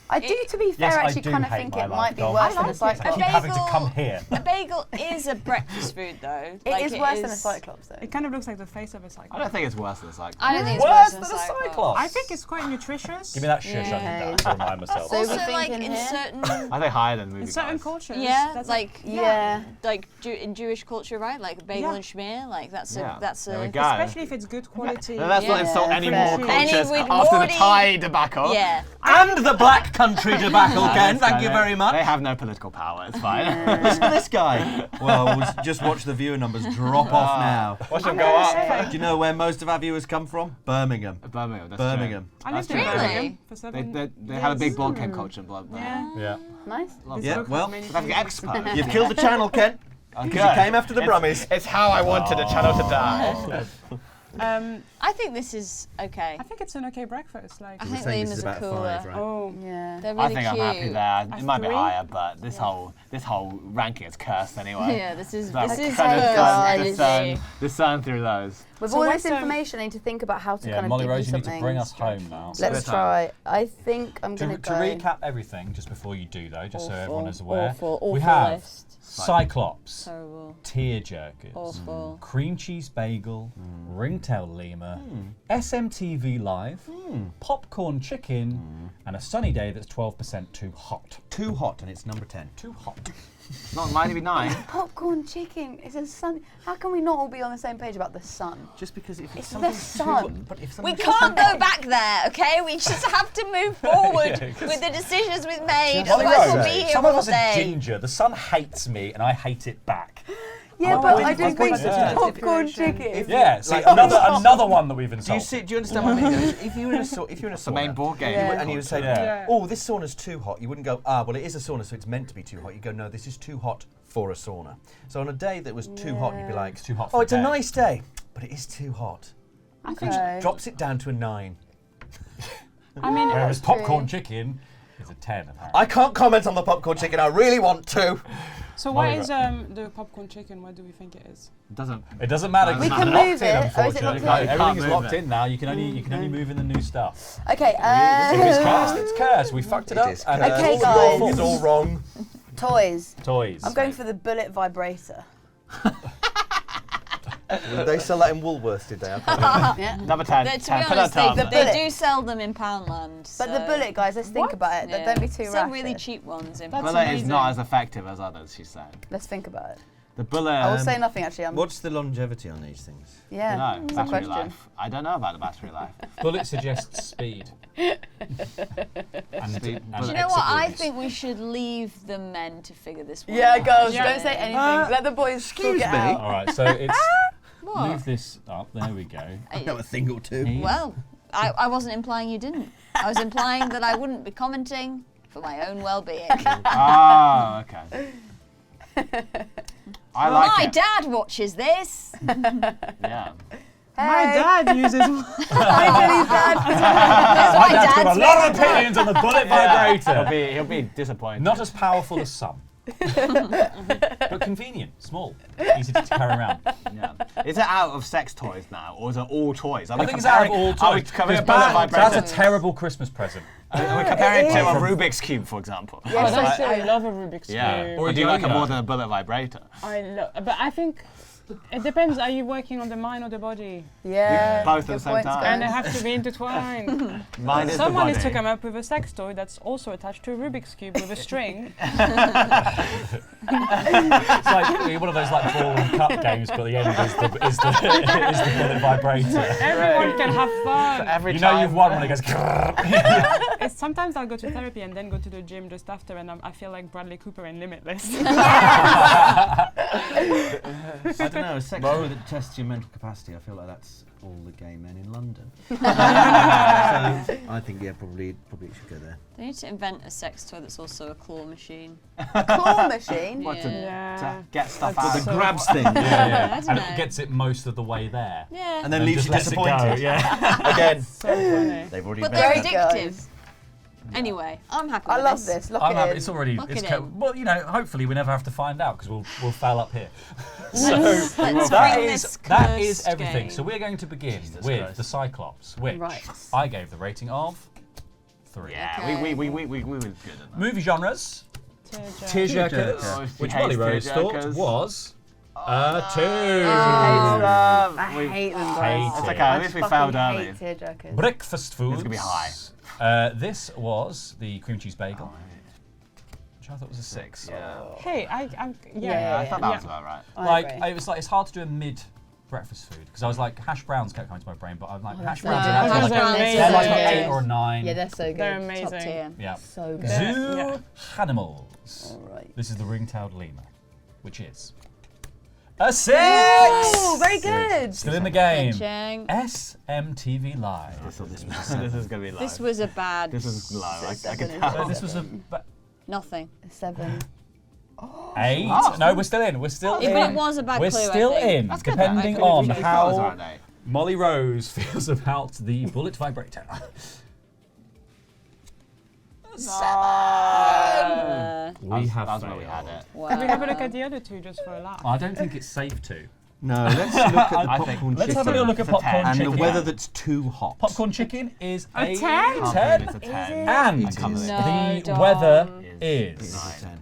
I do, to be fair, Yes, I actually do kind of hate think my it life, might be Dom. worse than a like it. I cyclops. keep having to bagel- come here. A bagel is a breakfast food, though. It is worse than a cyclops, though. It kind of looks like the face of a I cyclops. don't think it's worse than a cyclops. I don't think it's Worse worse than a cyclops. I think it's quite nutritious. Give me that shush. I Yeah. need that to remind myself. So- Also, we're like thinking in here? certain, I think higher than movie In certain guys. cultures. yeah, that's like Yeah. in Jewish culture, right? Like bagel Yeah. and schmear, like that's Yeah. a that's There we a go. especially if it's good quality. And let's not Yeah. insult any more Any cultures with after the Morty- Thai debacle. yeah. And the Black Country debacle, Ken. That's Thank fine. you very much. They have no political power. It's fine. Listen to this guy. Well, we'll just watch the viewer numbers drop off now. Watch them I'm go gonna up. say- Do you know where most of our viewers come from? Birmingham. Birmingham. That's Birmingham. I That's lived in true. Really? Birmingham for They, 7 they have a big years. board game culture in Birmingham. Yeah. Yeah. Nice. Love This Yeah, book well, has many They have things. expo. You've killed the channel, Ken. I'm Because you came after the Brummies. It's how I wanted the channel to die. I think this is okay. I think it's an okay breakfast. Like, I think the Emas are cooler. oh, Yeah. They're I really think I'm cute. happy there. It might be 3? higher, but this whole ranking is cursed anyway. Yeah, this is Like, this is kind of cursed gone energy. discern through those. With So all what's, this information, I need to think about how to Yeah, kind of Molly give Rose, you you need to something. bring us home now. Let's So- try. I think I'm To gonna go. recap everything, just before you do though, just so everyone is aware, Awful we have list. Cyclops, Terrible. tearjerkers, Awful. cream cheese bagel, ringtail lemur, SMTV Live, popcorn chicken, and a sunny day that's 12% too hot. Too hot, and it's number 10. Too hot. Not might be 9. Popcorn chicken. It's a sun. How can we not all be on the same page about the sun? Just because if It's it's the something sun. but if We something's can't go back there, okay? We just have to move forward Yeah, 'cause- with the decisions we've made. Molly Otherwise, Rose, we'll be here some of all us are day. ginger. The sun hates me, and I hate it back. Yeah, My but point- I my do point think is that popcorn if- chicken. Yeah, see, like- another one that we've Do you insulted. see? Do you understand what I mean? If you're in a The main sauna, board game. Yeah. and you would say, Yeah. "Oh, this sauna's too hot," you wouldn't go, "Ah, well, it is a sauna, so it's meant to be too hot." You go, "No, this is too hot for a sauna." So on a day that was too hot, you'd be like, It's too hot "Oh, for it's a bed." nice day, but it is too hot." Okay. Drops it down to a 9. I mean, Whereas That's true. popcorn chicken is a 10. Apparently. I can't comment on the popcorn chicken. I really want to. so what Molly is the popcorn chicken? What do we think it is? Doesn't. It doesn't matter. 'cause We it's can locked move in, it. Oh, is it unfortunately. locked in? Everything is Can't locked move it. in now. You can only move in the new stuff. Okay. If it's cursed, it's cursed. We fucked it up. is and cursed. Okay, it's all guys. It's all wrong. Toys. Toys. I'm going for the bullet vibrator. They sell that in Woolworths, did they? Yeah. Number 10. To be 10. Put honest, that down. they do sell them in Poundland. But the bullet, guys, let's think about it. Yeah. Don't be too Some rash. really cheap ones in That's Bullet is amazing. not as effective as others, she's saying. Let's think about it. The bullet. I will say nothing, actually. What's the longevity on these things? Yeah, No, it's a battery question. life. I don't know about the battery life. Bullet suggests speed. And Speed. and Do you know what? I exit think we should leave the men to figure this one Yeah, out. girls, Yeah. don't say anything. Let the boys excuse talk it me. out. All right, so it's What? move this up. There we go. I know a thing or two. Here. Well, I wasn't implying you didn't. I was implying that I wouldn't be commenting for my own well-being. Oh, okay. I like My it. dad watches this. Yeah. My dad uses one. Hi, Jenny's dad. That's My my dad's got dad's a lot of favourite opinions on the bullet He'll vibrator. he'll be disappointed. Not as powerful as some, but convenient, small, easy to carry around. Yeah. Is it out of sex toys now, or is it all toys? I think it's out of all Are we toys. comparing Because bullet vibrator? that's a terrible Christmas present. Are we comparing it to a From- Rubik's Cube, for example? Yes, Oh, I I do. love a Rubik's Yeah. Cube. Or Or do you like it yo-yo. more than a bullet vibrator? But I think it depends. Are you working on the mind or the body? Yeah. Both at good the same points, time. guys. And they have to be intertwined. Mine is Someone the needs to body. come up with a sex toy that's also attached to a Rubik's Cube with a string. It's like one of those like ball and cup games, but the end is the bullet vibrator. Everyone can have fun. Every You know time. you've won when it goes. Sometimes I'll go to therapy and then go to the gym just after, and I feel like Bradley Cooper in Limitless. I don't know, a sex toy that tests your mental capacity, I feel like that's all the gay men in London. So I think, yeah, probably it should go there. They need to invent a sex toy that's also a claw machine. Claw machine. What, to, Yeah. to get stuff That's out? so- Grabs thing. I Yeah, don't and know. it gets it most of the way there. Yeah. And then leaves just you lets it go, disappointed. Yeah. Again, So funny. they've already But made they're Very it. addictive. guys. Anyway, I'm happy I with love this. this. Lock I'm it happy. in. It's already. Lock It's it kept, in. well, you know, hopefully we never have to find out because we'll foul up here. Let's that bring is this that is cursed everything. game. So we're going to begin Jesus with Christ. the Cyclops, which Right. I gave the rating of 3. Yeah, Okay. we were good at that. Movie genres. Tearjerker. Tearjerkers, Oh, which she Molly hates Rose thought tearjerkers. was a 2. I hate them, guys. Hate It's it. okay, at least we Fucking failed early. hate tearjerkers. Breakfast foods. gonna be high. This was the cream cheese bagel, which I thought was a 6. Yeah. Hey, I'm Yeah, I thought that yeah. was about right. I agree. It was like it's hard to do a mid breakfast food because I was like hash browns kept coming to my brain, but I'm like hash so browns good. are Hash like, browns are they're like amazing. an 8 or a 9. Yeah, they're so good. They're Top amazing. tier. Yeah. So good. Zoo Yeah. animals. All right. This is the ring-tailed lemur, which is a 6. Oh, very good. Still in the game. Chang. SMTV Live. This is gonna be low. This was a bad. This is low. I Seven. can tell. This was a Nothing. 7. 8. Oh. No, we're still in. We're still If in. it was a bad We're clue, I still think. in, That's good. depending That on could be colours, aren't how they? Molly Rose feels about the bullet vibrator. We have That's where we had failed. it. Wow. Can we have a look at the other two just for a laugh? I don't think it's safe to. No, let's look at the I think- popcorn Let's chicken. have a little look at It's a popcorn 10. And chicken. the weather that's too hot. Popcorn chicken is a 10? Can't believe 10. it's a 10. And I can't believe No, the Dom. weather It is. Nine. 10.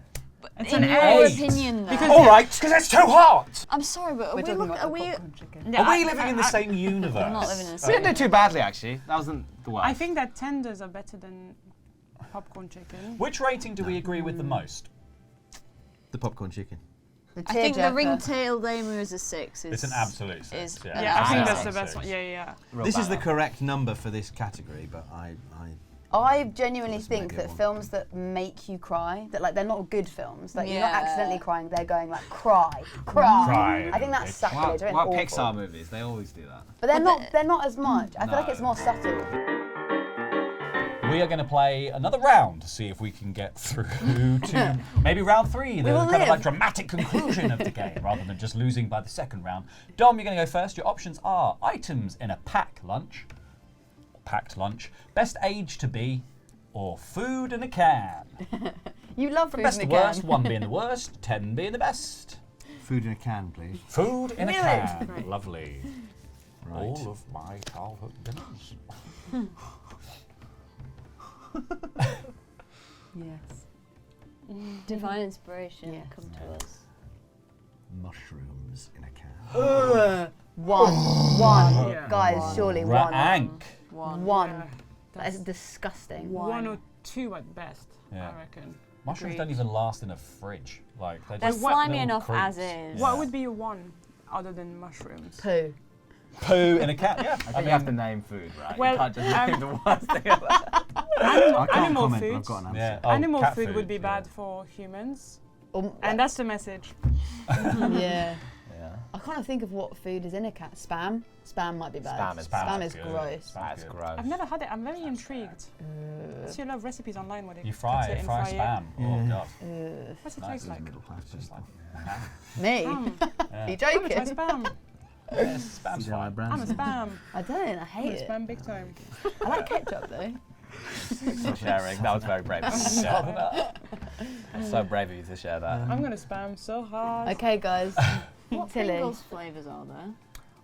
It's In an your 8. opinion, though. Because- All right, because it's too hot. I'm sorry, but are we, look, are we? Yeah, Are we living in the same universe? We're not living in the We same. didn't do too badly, actually. That wasn't the worst. I think that tenders are better than popcorn chicken. Which rating do we agree with the most? The popcorn chicken. The I think the tearjerker. ring-tailed lemur is a 6. It's an absolute 6. is- Yeah, Yeah, I think Yeah. that's the best one. Yeah, yeah. Real This is the bad. correct number for this category, but I I genuinely Let's think make it that one. films that make you cry, that like they're not good films, like you're not Yeah. accidentally crying, they're going like cry. I think that's sacrilege. What awful. Pixar movies? They always do that. But they're Well, not. They're not as much. I feel like it's No. more subtle. We are going to play another round to see if we can get through to maybe round 3, the will kind of live. like dramatic conclusion of the game, rather than just losing by the second round. Dom, you're going to go first. Your options are items in a packed lunch, best age to be, or food in a can. You love food Best in to a can. worst, 1 being the worst, 10 being the best. food in a can, please. Food in a Knew it. can. Lovely. Right. All of my childhood dinners. Yes. Divine inspiration, Yeah. come to us. Mushrooms in a can. One. Yeah. Guys, One. surely one. Rank. One. Yeah, That is that's disgusting. one or two at best, Yeah. I reckon. Mushrooms Agreed. don't even last in a fridge. Like they're They're just slimy little enough as creeps. is. What would be your one other than mushrooms? Poo. Poo in a can? Yeah. I think you have to name food, right? Well, you can't just name the worst thing ever. Animal food. I've got an answer. Yeah. Oh, Animal cat food would be yeah. bad for humans, Um, and that's the message. yeah. Yeah. I can't think of what food is in a cat. Spam? Spam might be bad. Spam is Spam bad. is Good. gross. That's good. gross. I've never had it. I'm very intrigued. I see a lot of recipes online where they You cut fry it it, and fry it. spam. Oh god. What's it Nice. taste like? Middle class. Just like Me? yeah. Are you I'm a try joking? spam. Yeah, spam's fine. I'm a spam. I don't. I I'm hate a it. spam big time. I like ketchup though. Thanks for sharing. That was very brave. Yeah. So brave of you to share that. I'm gonna spam so hard. Okay, guys. What Tilly. Pringles flavours are there?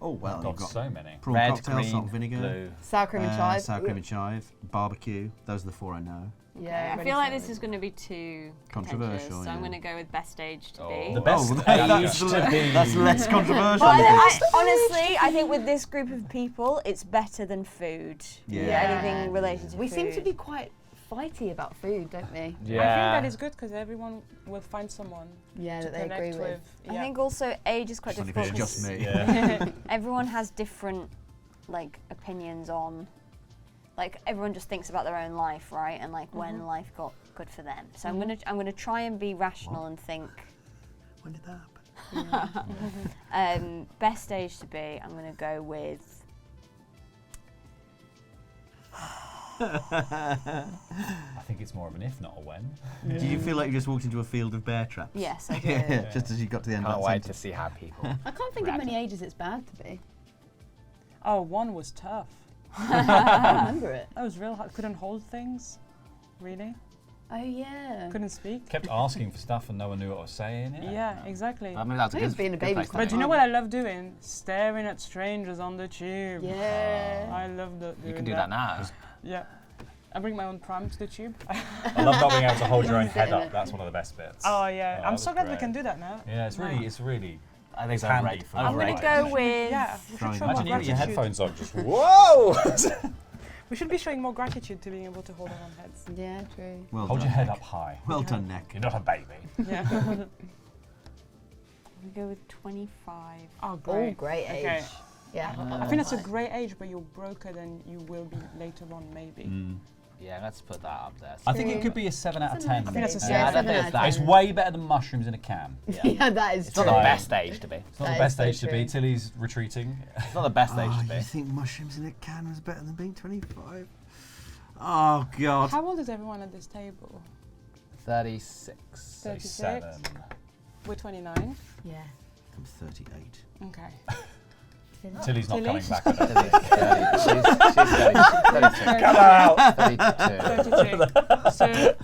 Oh well, I've you've got got so many. prawn Red, cocktail, green, salt and vinegar, blue. Sour cream and chive. sour cream and chive, barbecue. Those are the four I know. Yeah. I feel like this is going to be too contentious, Controversial, so I'm yeah. going to go with best age to Oh. be. The best age to be. That's less controversial. But honestly, I think with this group of people, it's better than food. Yeah. Anything related to We food. seem to be quite fighty about food, don't we? I think Yeah. that is good because everyone will find someone Yeah, to that they connect agree with. I Yeah. think also age is quite Just difficult. only just 'cause me. Yeah. Everyone has different opinions on, everyone just thinks about their own life, right? And when life got good for them. So I'm gonna try and be rational and think. When did that happen? Best age to be, I'm gonna go with. I think it's more of an if, not a when. Do you feel like you just walked into a field of bear traps? Yes, I do. Yeah, just as you got to the end Can't of that wait to sentence. see how people. I can't think of many ages it's bad to be. Oh, one was tough. I remember it. That was real hard. Couldn't hold things. Really? Oh yeah. Couldn't speak. Kept asking for stuff and no one knew what I was saying. Yeah, exactly. I mean, that's a I think good, being a good baby place is to But be. do you know what I love doing? Staring at strangers on the tube. Yeah. I love that. You can do that now. Yeah. I bring my own pram to the tube. I love not being able to hold your own head up. That's one of the best bits. Oh yeah. Oh, I'm that so was glad we great. can do that now. Yeah, it's really. I think it's handy overrated. for- I'm gonna overrated. go with. Yeah. We should Throwing show more Imagine you with your gratitude. headphones on, just whoa! We should be showing more gratitude to being able to hold our own heads. Yeah, true. Well Hold done, your head Nick. up high. Well done, Nick. You're not a baby. Yeah. I'm gonna go with 25. Oh, Oh, great. great age. Okay. Yeah. I think that's a great age, but you're broker than you will be later on, maybe. Yeah, let's put that up there. I think it could be a 7 out of 10. I think that's a Yeah, I seven. don't think it's that. It's way better than mushrooms in a can. Yeah, that is It's true. not the Right. best age to be. It's not That the is best so age to be. true. Tilly's retreating. It's not the best age Oh, to be. you think mushrooms in a can was better than being 25? Oh, God. How old is everyone at this table? 36. Say 36. 7. We're 29. Yeah. I'm 38. Okay. Tilly's not Tilly? coming back. I don't Tilly's think. 30. She's 32. Come out! 32. 32. So.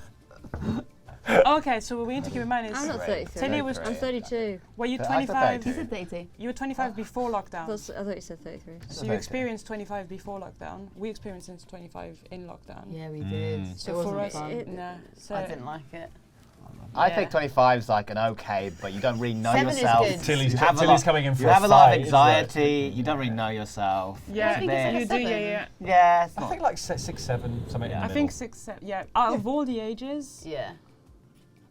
Okay, so what we need to keep in mind is. I'm not Great. 33. Tilly was. I'm 32. Were you I thought 25? 32. Is it 32? You were 25 before lockdown. I thought you said 33. So you experienced 25 before lockdown. We experienced since 25 in lockdown. Yeah, we did. So it for wasn't us, fun. nah. So I didn't like it. I Yeah. think 25 is like an okay, but you don't really know 7 is yourself. good. Tilly's, You have a Tilly's lot- coming in for You a have a lot fight, of is anxiety. You don't really know yourself. yeah, I think it's you like do. a Yeah, 7. yeah. Yeah, it's I not. think like 6, 7, something in the I think middle. 6, 7. Yeah. Out of all the ages, Yeah.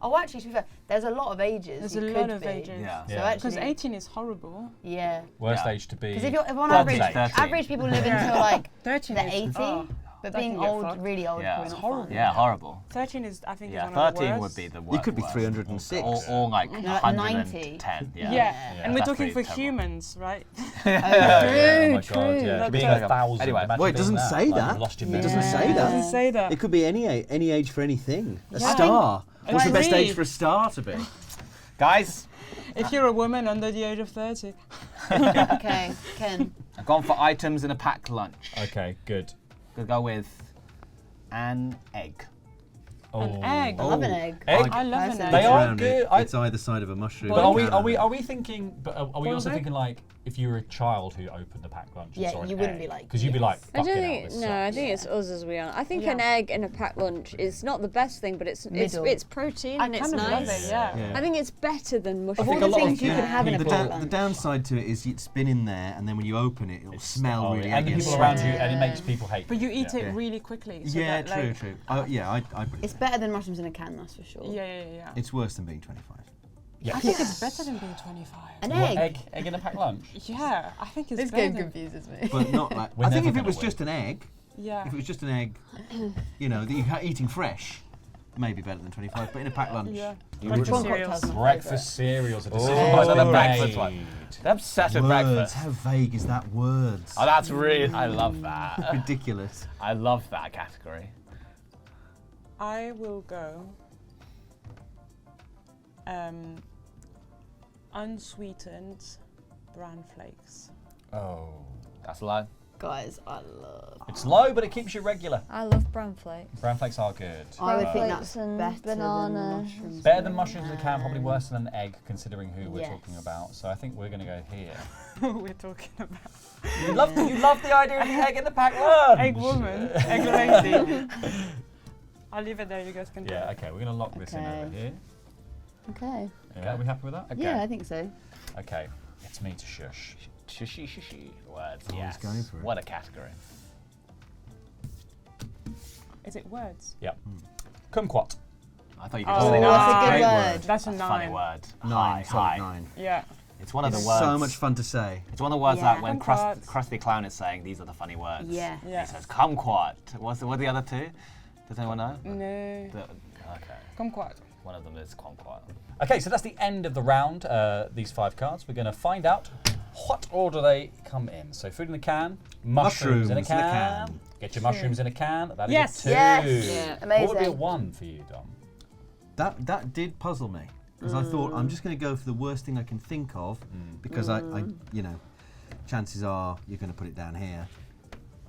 Oh, actually, to be fair, there's a lot of ages. there's you a could lot of be. ages. Yeah. So Yeah. Because actually, 18 is horrible. yeah. Worst Yeah. age to be. Because if on 13. average, 13. average people live Yeah. until like 13 the is 80, oh, but that being can get old, fucked. really old, Yeah. is It's probably not horrible. fun. Yeah, horrible. 13 is, I think, Yeah, is one of the 13 worst. would be the worst. You could be 306. Or like No, 110. Yeah, Yeah. and we're That's talking pretty for terrible. humans, right? Oh my god, true. yeah. Being That's 1,000. Anyway. imagine Well, it being doesn't that. say Like, that. you've lost your It memory. doesn't say It that. doesn't say that. It could be any age for anything. A Yeah. star. What's the best Agree. age for a star to be? Guys, If you're a woman under the age of 30. Okay, Ken. I've gone for items in a packed lunch. Okay, good. Gonna go with an egg. An egg. I love an egg. Egg? I love an Personally. egg. They are Around good. it, it's either side of a mushroom. But are we Boiled? are we are we thinking? But are we Boiled also egg? thinking like if you were a child who opened the packed lunch and Yeah, saw an you wouldn't egg, be like, because you'd be like, I don't fucking hell, think. this No, I sucks. think it's us as we are. I think Yeah. an egg in a packed lunch is not the best thing, but it's Middle. it's protein I and it's kind of love nice. it, yeah. Yeah. I think it's better than mushrooms. think all a the lot things of you can have in a the, packed the lunch. downside to it is it's been in there, and then when you open it, it'll smell really and the eggy. people around you, and it makes people hate But you eat yeah. it really quickly. So Yeah, that, true, like, true. I believe It's that. better than mushrooms in a can, that's for sure. Yeah. It's worse than being 25. Yeah. I think it's better than being 25. An What, egg. egg in a packed lunch? Yeah, I think it's This better. game confuses me. But not like. We're I think never if it gonna was win. just an egg, Yeah. if it was just an egg, you know, that you're eating fresh, maybe better than 25. But in a packed lunch, Yeah. you Breakfast would- cereals. Breakfast cereals, a decision Oh, was another made. breakfast one. They're obsessed with words. breakfast. How vague is that? Words. Oh, that's really. I love that. Ridiculous. I love that category. I will go unsweetened bran flakes. Oh. That's low. Guys, I love. It's low, but it keeps you regular. I love bran flakes. Bran flakes are good. I would think Flakes that's and better banana. than mushrooms. Better than mushrooms in a can, probably worse than an egg, considering who we're Yes. talking about. So I think we're going to go here. We're talking about You love the idea of the egg in the packed lunch. egg woman, egg lady. I'll leave it there. You guys can. Yeah. Okay. We're going to lock this in Okay. over here. Okay. Yeah. Are we happy with that? Okay. Yeah, I think so. Okay. It's me to shush. Shishi. Words. Oh, Yes. he's going for it. What a category. Is it words? Yep. Kumquat. I thought you Oh, could say that's that. a good Great word. That's a That's a funny 9. word. 9. High. Solid 9. Yeah. It's one of It's the words. so much fun to say. It's one of the words Yeah. that when Kumquat. Krusty Clown is saying, these are the funny words. Yeah. Yeah. He says, kumquat. What are the other two? Does anyone know? No. Okay. Kumquat. One of them is kumquat. Okay, so that's the end of the round. These 5 cards. We're going to find out what order they come in. So food in a can, mushrooms in a Mushrooms in a can. can. Get your mushrooms in a can. That is Yes. a 2. Yes. Yeah. What would be a Amazing. 1 for you, Dom? That did puzzle me because I thought I'm just going to go for the worst thing I can think of because I, you know, chances are you're going to put it down here.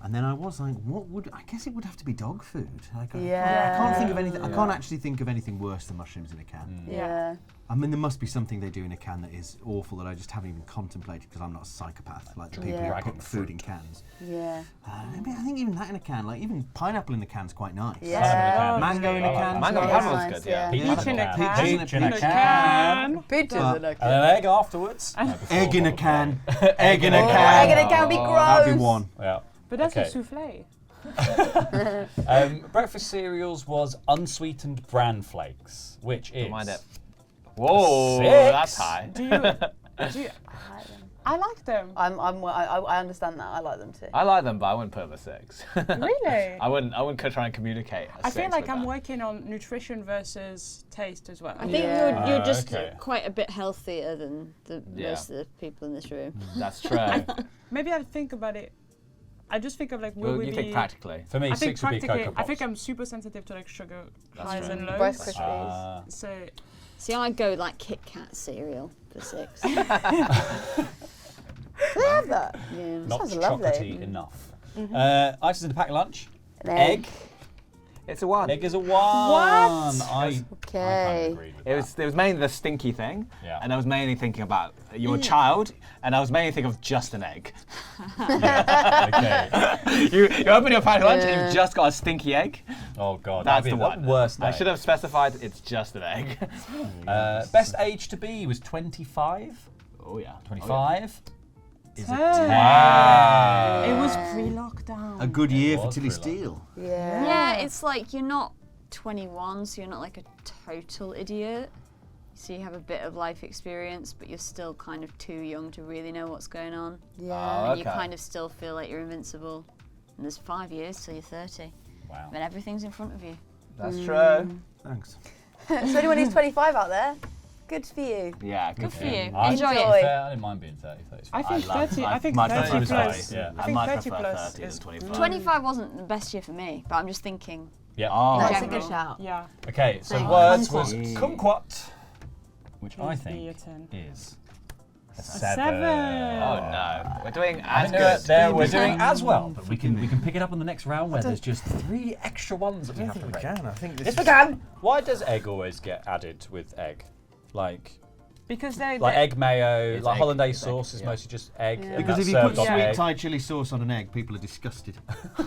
And then I was like, what would? I guess it would have to be dog food. Like, Yeah. I can't think of anything. I can't actually think of anything worse than mushrooms in a can. Yeah. I mean, there must be something they do in a can that is awful that I just haven't even contemplated because I'm not a psychopath like the people Yeah. who put food in cans. Yeah. I think even that in a can, like even pineapple in a can's quite nice. Yeah. Mango in a can. Mango Yeah. pineapple Nice, is good, yeah. yeah. Peach in a can. Peach in a Peach can. Peaches But- in a And an egg afterwards. No, before, Egg in a probably. can. Egg in a Oh, can. egg in a can would be gross. That'd be 1. Yeah. But that's Okay. a souffle. Breakfast cereals was unsweetened bran flakes, which is. Don't mind it. Whoa, 6. that's high. Do you? I like them. I understand that. I like them too. I like them, but I wouldn't put them a 6. Really? I wouldn't try and communicate. I I feel like I'm working on nutrition versus taste as well. I think Yeah. you're just okay. quite a bit healthier than Yeah. most of the people in this room. That's true. Maybe I think about it. I just think of like will Well, we you be. think practically. For me, I think 6 would be practically. Cocoa I Pops. think I'm super sensitive to like sugar That's highs true. and lows. Rice Krispies. Ah. So See, I go like Kit Kat cereal for 6. Do they have that? Yeah. Not Sounds lovely. chocolatey enough. Ices in the packed lunch. An Egg. It's a 1. Egg is a 1. What? I Okay. kind of agreed with It was mainly the stinky thing, Yeah. and I was mainly thinking about you're a child, and I was mainly thinking of just an egg. that. Okay. you open your packed lunch and Yeah. you've just got a stinky egg. Oh god, That's that'd the be one. worst. I day. should have specified it's just an egg. Best age to be was 25. Oh yeah. 25 is a 10. 10. it was pre-lockdown. A good year for was Tilly pretty Steele. Yeah. Yeah, it's like you're not 21, so you're not like a total idiot. So you have a bit of life experience, but you're still kind of too young to really know what's going on. Yeah. And you Okay. kind of still feel like you're invincible. And there's 5 years till you're 30. Wow. But everything's in front of you. That's true. Thanks. So anyone who's 25 out there, good for you. Yeah. Good for you. I- Enjoy to be it. fair, I didn't mind being 30. 30 's I fine. think 30. I think much 30 prefer plus. 30. Yeah. I I think much 30 prefer plus 30 is than 25. 25 wasn't the best year for me, but I'm just thinking. Yeah. Oh, That's a general. good shout. Yeah. Okay, so Thank words you. was kumquat, which I Please be a think 10. is a 7. 7. Oh no, we're doing I as know good. there we're doing as well, but we can pick it up on the next round where there's just 3 extra ones that we have to rate. I think this Yes, we can. Why does egg always get added with egg? Like, Because they Like egg mayo, It's like egg, hollandaise it's egg, sauce is yeah. mostly just egg. Yeah. and Because that's if you put served on sweet egg. Thai chili sauce on an egg, people are disgusted.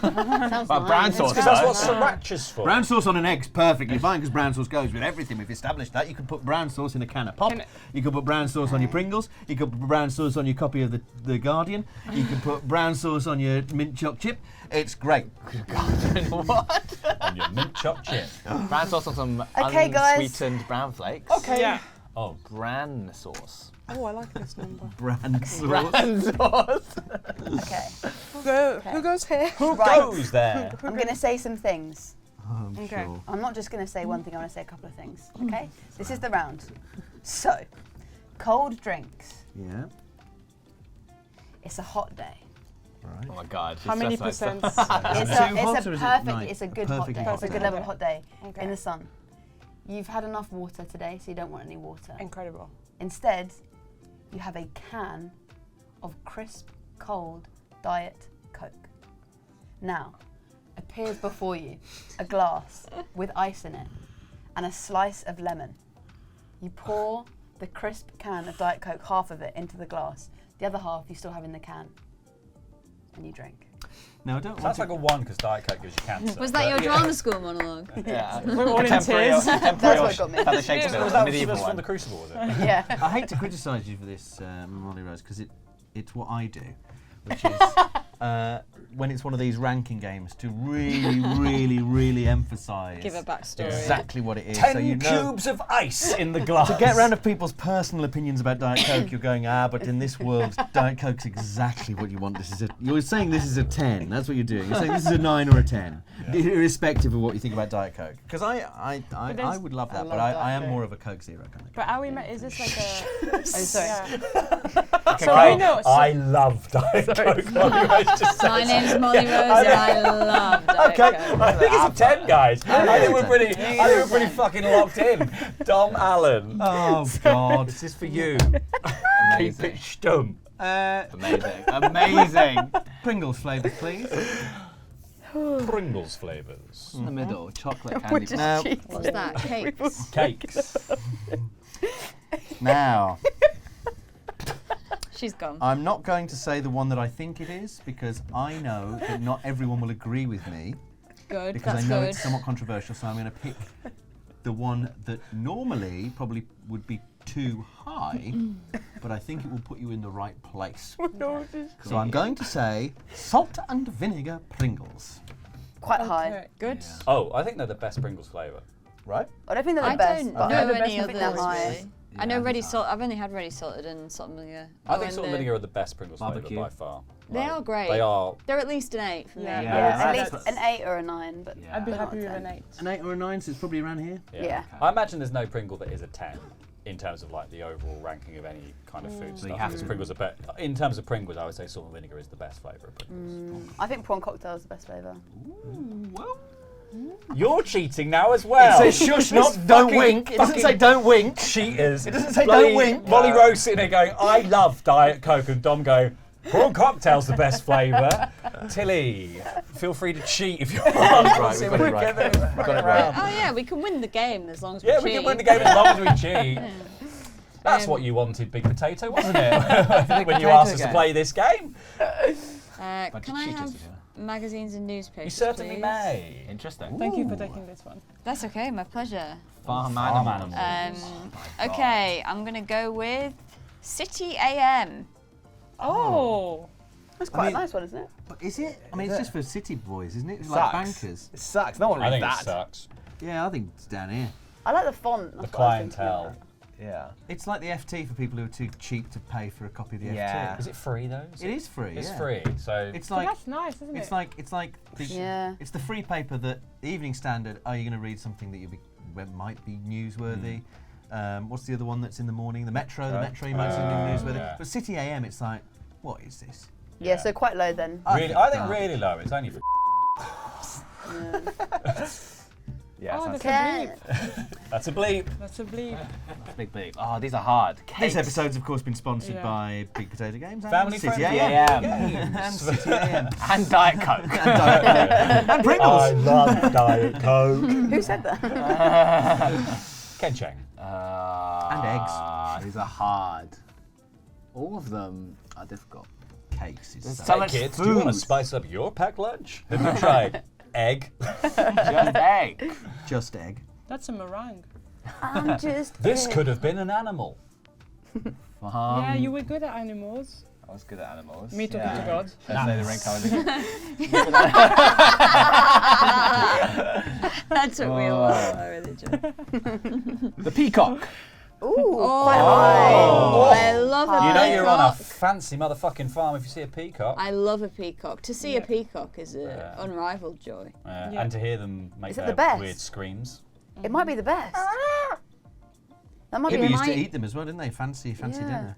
Sounds But brown nice. sauce, Because that's what though. sriracha's for. Brown sauce on an egg's perfectly fine because brown sauce goes with everything. We've established that. You can put brown sauce in a can of pop. Can- You can put brown sauce on your Pringles. You can put brown sauce on your copy of the Guardian. You can put brown sauce on your mint choc chip. It's great. What? on your mint chopped chip. Brown sauce on some Okay, guys. unsweetened brown flakes. Okay. Yeah. Oh, Bran sauce. Oh, I like this number. Brown sauce. Bran sauce. Okay. Who goes here? who Right. goes there? I'm going to say some things. I'm Okay. sure. I'm not just going to say one thing, I'm going to say a couple of things. Okay? This is the round. So, cold drinks. Yeah. It's a hot day. Right. Oh my god. How she's many just like- percent? It's it too hot a or is it perfect, nice? it's a good hot Perfectly day. hot It's a day. good level hot day Okay. in the sun. You've had enough water today, so you don't want any water. Incredible. Instead, you have a can of crisp, cold Diet Coke. Now, appears before you a glass with ice in it and a slice of lemon. You pour the crisp can of Diet Coke, half of it, into the glass. The other half you still have in the can. And you drink. Now I don't Sounds want like a 1 because Diet Coke gives you cancer. Was that your drama school monologue? Yeah. We're all in Contemporary- tears. contemporary That's what got me. Feather Shakespeare, Was the that medieval was from one. the Crucible, was it? Yeah. I hate to criticise you for this, Molly Rose, because it's what I do, which is when it's one of these ranking games to really, really, really emphasise Give a backstory. exactly what it is. 10 so you know, cubes of ice in the glass. to get round of people's personal opinions about Diet Coke, you're going, but in this world, Diet Coke's exactly what you want. You're saying this is a 10. That's what you're doing. You're saying this is a 9 or a 10, irrespective of what you think about Diet Coke. Because I there's- would love that, I but love I am Diet more of a Coke Zero kind of guy. But are we? Is this like a? Oh, sorry. Yeah. Okay, So I know. So I love Diet Coke. Molly Rose just said My name's Molly Rose and I love Diet Okay, Coke. I think it's a 10, guys. I think we're pretty fucking locked in. Dom Allen, Oh, God. this is for you. Keep Amazing. it stum. Amazing. Amazing. Pringles flavours, please. Pringles flavours. In the middle, chocolate candy. Now, What's that? Cakes. Cakes. now, She's gone. I'm not going to say the one that I think it is because I know that not everyone will agree with me Good. because That's I know good. it's somewhat controversial. So I'm going to pick the one that normally probably would be too high, but I think it will put you in the right place. So I'm going to say salt and vinegar Pringles. Quite high. Good. Oh, I think they're the best Pringles flavour. Right? I don't think they're the I best. don't but know they're the any best others. Pringles. High. I know Yeah. ready salt. I've only had ready salted and salt and vinegar. I Oh, think and salt and the- vinegar are the best Pringles flavour Barbecue. by far. They are great. They are. They're at least an 8 for me. Yeah. Yeah. At that's- least an 8 or a 9, but Yeah. I'd be but happy not with a an 10. 8. An 8 or a 9, so it's probably around here. Yeah. I imagine there's no Pringle that is a 10 in terms of like the overall ranking of any kind of food you stuff. have Because to- Pringles are better. In terms of Pringles, I would say salt and vinegar is the best flavour of Pringles. I think prawn cocktail is the best flavour. You're cheating now as well. It says shush, not don't wink. It doesn't say don't wink. Cheaters. It doesn't say Bloody don't wink. Molly Rose sitting there going, I love Diet Coke, and Dom going, prawn cocktail's the best flavour. Tilly, feel free to cheat if you want. Right, See we've if got it we right. get We've got it right. Oh yeah, we can win the game as long as we Yeah, cheat. we can win the game as long as we cheat. That's what you wanted, Big Potato, wasn't it? When you Potato asked us to game. play this game. Bunch Can of I cheaters, have yeah. magazines and newspapers? You certainly please? may. Interesting. Thank you for taking this one. That's okay, my pleasure. Farm Farm animals. Okay, I'm gonna go with City AM. Oh. That's quite mean- a nice one, isn't it? But is it? I mean, it's just for city boys, isn't it? It's Sucks. like bankers. It sucks. No one I reads think it that. sucks. Yeah, I think it's down here. I like the font. The That's what I was thinking clientele. about. Yeah. It's like the FT for people who are too cheap to pay for a copy of the Yeah. FT. Is it free though? It is free. It's yeah. free, so It's But like that's nice, isn't it? it's like the, Yeah. it's the free paper that the Evening Standard. Are you going to read something that might be newsworthy? What's the other one that's in the morning? The Metro. The Metro you might see newsworthy. yeah. But City AM, it's like, what is this? Yeah, so quite low then. really, I think really low. It's only for. Yeah. Oh, sounds that's good. a bleep. That's a bleep. That's a bleep. Big bleep. Oh, these are hard. This Cakes. episode's of course been sponsored Yeah. by Big Potato Games, and Family City friendly AM, AM. and City AM, And Diet Coke. and Pringles. I love Diet Coke. Who said that? Ken Cheng. And eggs. These are hard. All of them are difficult. Cakes is There's so. so Hey much kids, do you want to food. spice up your packed lunch? Have you tried egg? Just egg. Just egg. That's a meringue. I'm just. This could have been an animal. Yeah, you were good at animals. I was good at animals. Me talking to God. Let's say the ring colour. That's what we all are, I really do. The peacock. Oh, Oh. I love a You know you're on a peacock. fancy motherfucking farm if you see a peacock. I love a peacock. To see a Yeah. peacock is an Yeah. unrivaled joy. Yeah. And to hear them make Is it their the best? weird screams. It might be the best. That might People be. used to might- eat them as well, didn't they? Fancy Yeah. dinner.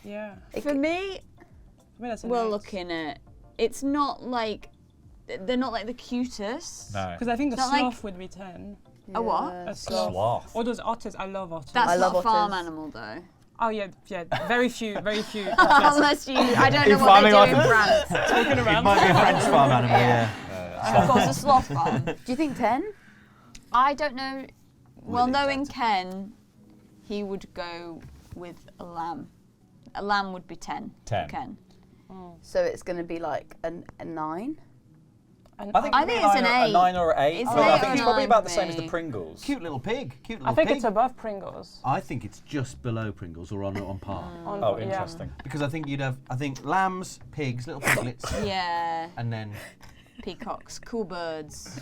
Yeah. For me, I mean, that's we're looking at. It's not like they're not like the cutest. No. Because I think the Not like- sloth would be 10. A what? A sloth. Sloth. Or those otters. I love otters. That's I not love a farm otters. animal though. Oh yeah. Very few. Unless you, I don't know In what they do farming in France. Talking It around. might be a French farm animal, yeah. Of course, a sloth farm. Do you think 10? I don't know. Well, it knowing does. Ken, he would go with a lamb. A lamb would be 10. 10. For Ken. So it's going to be like a 9? And I think, I think it's an a 8. 9 or an 8. It's I an 8 think or it's a probably 9 about for the same as the me. Pringles. Cute little pig. Cute little I think pig. it's above Pringles. I think it's just below Pringles or on par. Oh, interesting. Because I think lambs, pigs, little piglets, Yeah. and then Peacocks. Cool birds.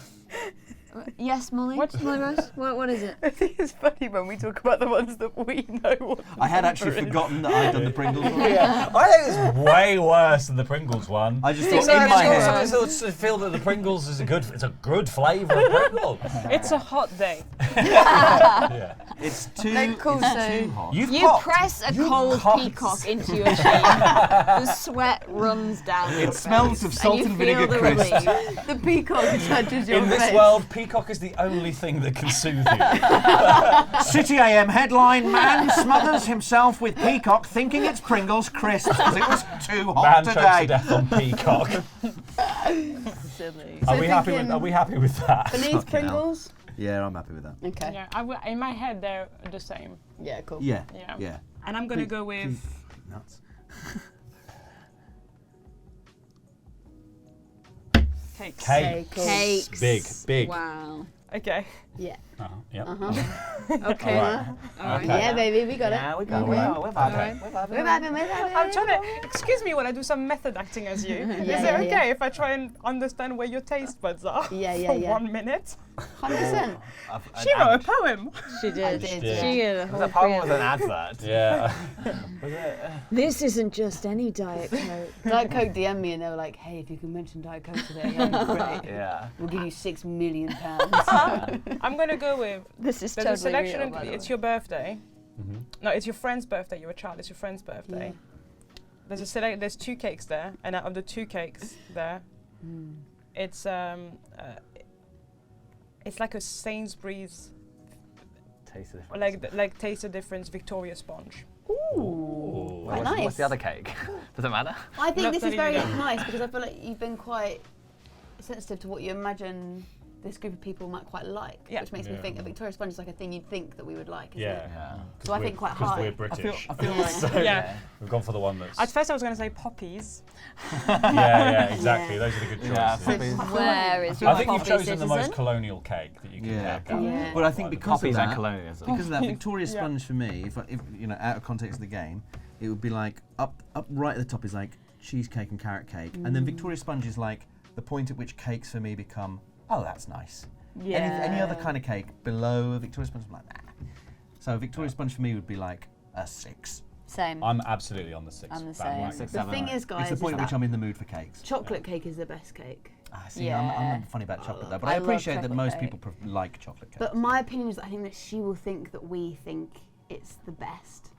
Yes, Molly? What? Molly Rose? What is it? I think it's funny when we talk about the ones that we know. What I had actually forgotten that I'd done the Pringles one. Yeah, I think it's way worse than the Pringles one. I just Think thought in so, my sure. head. Some people feel that the Pringles is it's a good flavour of Pringles. It's a hot day. Yeah. It's too, No, cool, it's so- too hot. You've You popped. press a You cold popped. peacock into your cheek. The sweat runs down. your It smells of face, salt you and feel vinegar the crisps. relief. The peacock touches your In this face. world, peacock is the only thing that can soothe you. City AM headline: Man smothers himself with peacock, thinking it's Pringles crisps because it was too hot Man chokes to today. death on peacock. Silly. Are we happy with that? Beneath Fucking hell. Pringles? Yeah, I'm happy with that. Okay. Yeah. In my head, they're the same. Yeah, cool. Yeah, Yeah. yeah. And I'm gonna go with. Nuts. Cakes. Cakes. Cakes. Big. Wow. Okay. Yeah. Yep. Okay. All right. Alright. Okay. Yeah, baby, we got it. Yeah, we got it. Okay. We're vibing. We're vibing, we're vibing. I'm trying to. Excuse me when I do some method acting as you. Is it yeah, okay yeah. if I try and understand where your taste buds are? Yeah, yeah, for yeah. 1 minute. 100%. She wrote a poem. She did. did, She yeah. did a whole The poem was preamble. an advert. Yeah. This isn't just any Diet Coke. Diet Coke DM'd me and they were like, hey, if you can mention Diet Coke today, that'd be great. Yeah. We'll give you £6 million. I'm gonna go with. This is There's a totally selection. real, by the It's way. your birthday. No, it's your friend's birthday. You're a child. It's your friend's birthday. There's 2 cakes there, and out of the 2 cakes there, it's like a Sainsbury's Taste the difference. like Taste the Difference Victoria sponge. Ooh. Quite What's nice. the other cake? Does it matter? I think Not this is telling very you. nice because I feel like you've been quite sensitive to what you imagine this group of people might quite like, Yeah. which makes me Yeah. think a Victoria sponge is like a thing you'd think that we would like, isn't Yeah. it? Yeah. So I think quite Because high. we're British. I feel Yeah. So Yeah. we've gone for the one that's. At first, I was gonna say poppies. Yeah, exactly. Those are the good choices. Yeah, poppies. Where is your I think you've poppy chosen the most citizen? colonial cake that you can Yeah. get. Yeah. But I think because Poppies of and that, colonialism. because of that, Victoria Yeah. sponge for me, if you know, out of context of the game, it would be like up right at the top is like cheesecake and carrot cake, and then Victoria sponge is like the point at which cakes for me become, oh, that's nice. Yeah. Any other kind of cake below a Victoria sponge, I'm like, nah. So Victoria sponge for me would be like a 6. Same. I'm absolutely on the 6. I'm the bandwagon. same. 6, The 7, thing 8. is, guys, It's the is point at which that I'm in the mood for cakes. chocolate cake is the best cake. See, Yeah. I'm funny about chocolate though, but I I love appreciate that chocolate most cake. people like chocolate cake. But my opinion is that I think that she will think that we think it's the best.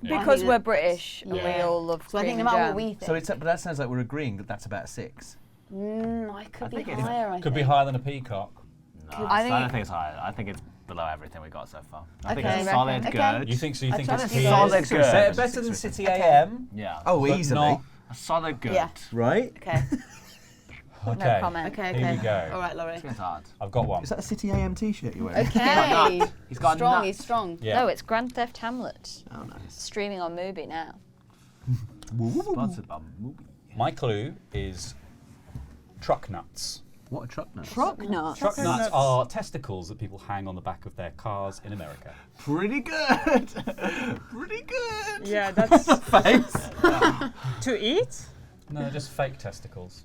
Yeah. Because think we're that- British and we Yeah. all love So I think cream no and matter jam. what we think, so but that sounds like we're agreeing that that's about a 6. I could be think it's- higher. I Could be think. higher than a peacock. No, I I think- don't think it's higher. I think it's below everything we got so far. I think Okay. it's solid, Okay. good. You think so? You I think tried it's to here? solid good. Better than City AM. Yeah. Oh, but easily. not- A solid good. Yeah. Right? Okay. Okay. No comment. Okay, Here okay. we go. All right, Laurie. It's hard. I've got one. Is that a City AM t-shirt you're wearing? Okay. He's got a strong. nut. He's strong. Yeah. No, it's Grand Theft Hamlet. Oh, nice. Streaming on Mubi now. Sponsored by Movie. My clue is truck nuts. What a truck nut. Truck nuts. Truck nuts are testicles that people hang on the back of their cars in America. Pretty good. Pretty good. Yeah, that's Thanks. to eat. No, just fake testicles.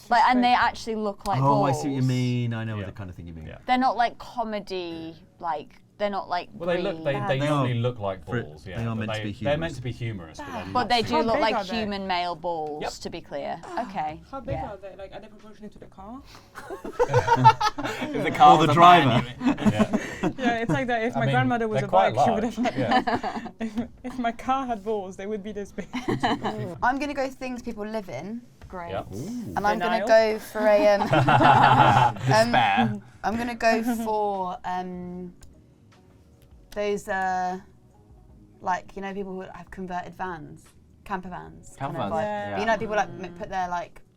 Like, and they actually look like Oh, balls. I see what you mean. I know Yeah. the kind of thing you mean. Yeah. They're not like comedy, like they're not like. Well, they look. They They normally are look like fr- balls. Yeah, they are but meant to be They're meant humorous. to be humorous, but they're But not they serious. do How look big like are they? human male balls, Yep. to be clear. Okay. How big yeah. are they? Like, are they proportionate to the car? Is the car Or the was a driver. man, Yeah. Yeah, it's like that. If I my mean, grandmother was they're a quite bike, she would have. large. Yeah. If my car had balls, they would be this big. I'm gonna go things people live in, Great. Yeah. and I'm gonna Denial. go for a. Despair. I'm gonna go for those like people who have converted vans, camper vans. Camper kind of vans, vibe. yeah. You know, people like put their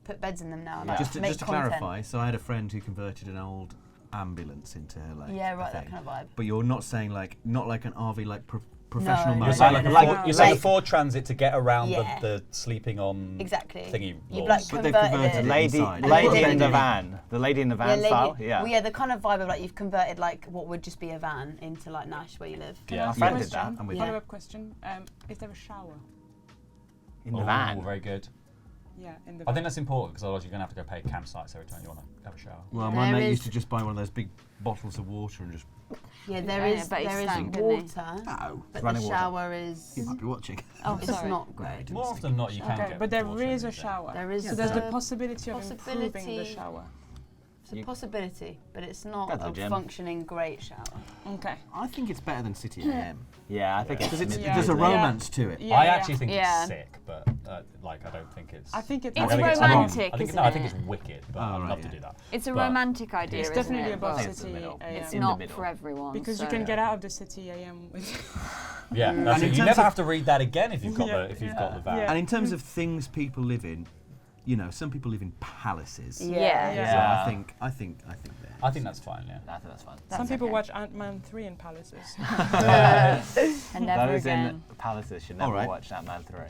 put beds in them now. Like, Just to make content. clarify, so I had a friend who converted an old ambulance into like Yeah, a right, that thing. kind of vibe. But you're not saying not like an RV like professional No, You're mode. saying no, like a no, Ford, no. you're saying a Like- Ford Transit to get around Yeah. the sleeping on Exactly. thingy You've laws. like But they've converted converted it. it. Lady, inside. lady Yeah. in the van. The lady in the van style. Yeah. Well, yeah, the kind of vibe of like you've converted like what would just be a van into like Nash where you live. Can Yeah. I ask My a friend did question? that. I'm with you. Follow-up question. Is there a shower? In the Oh, van. very good. Yeah, in the I van. think that's important because otherwise you're going to have to go pay campsites every time you want to have a shower. Well, my There mate is- used to just buy one of those big bottles of water and just. Yeah, there Yeah, is but he there stank, is didn't he? water, No. but Running the water. shower is You might be watching. Oh, it's sorry. not great. More often than not, you can Okay, get. but there water is in a there. shower. There is So there's the a possibility of improving the possibility. shower. It's a possibility, but it's not Go to the a gym. functioning great shower. Okay. I think it's better than City AM Yeah, I think because it's. Yeah. there's a Yeah. romance to it. Yeah, I yeah. actually think Yeah. it's sick, but like I don't think it's. I think it's. I It's don't think romantic, I think, isn't no, I think it? it's wicked, but Oh, I'd right, love to yeah. do that. It's a But- romantic idea, It's isn't definitely it? above I think it's in city the middle. AM. It's In the not middle. for everyone. Because you so- can get out of the city AM with. Yeah, And that's it. in You terms never of- have to read that again if you've got Yeah. the if you've got the van. Yeah. And in terms of things people live in, some people live in palaces. Yeah. Yeah. So Yeah. I think they're. I think that's fine. Yeah. I think that's fun. Some people okay. watch Ant-Man 3 in palaces. And never Those again. in palaces should never Alright. watch Ant-Man 3.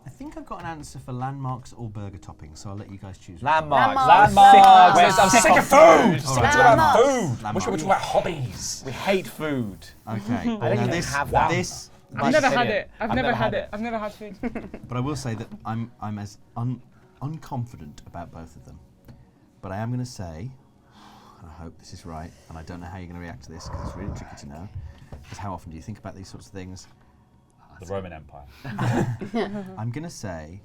I think I've got an answer for landmarks or burger toppings, so I'll let you guys choose. Landmarks. Landmarks. Landmarks. I'm sick of food. All right. Landmarks. Food. Wish we would talk about hobbies. We hate food. Okay. I don't Now even this, have that. this, I've never had opinion. it. I've never had it. I've never had food. but I will say that I'm as unconfident about both of them. But I am going to say, and I hope this is right, and I don't know how you're going to react to this because it's really tricky to know. Because how often do you think about these sorts of things? The Roman Empire. I'm going to say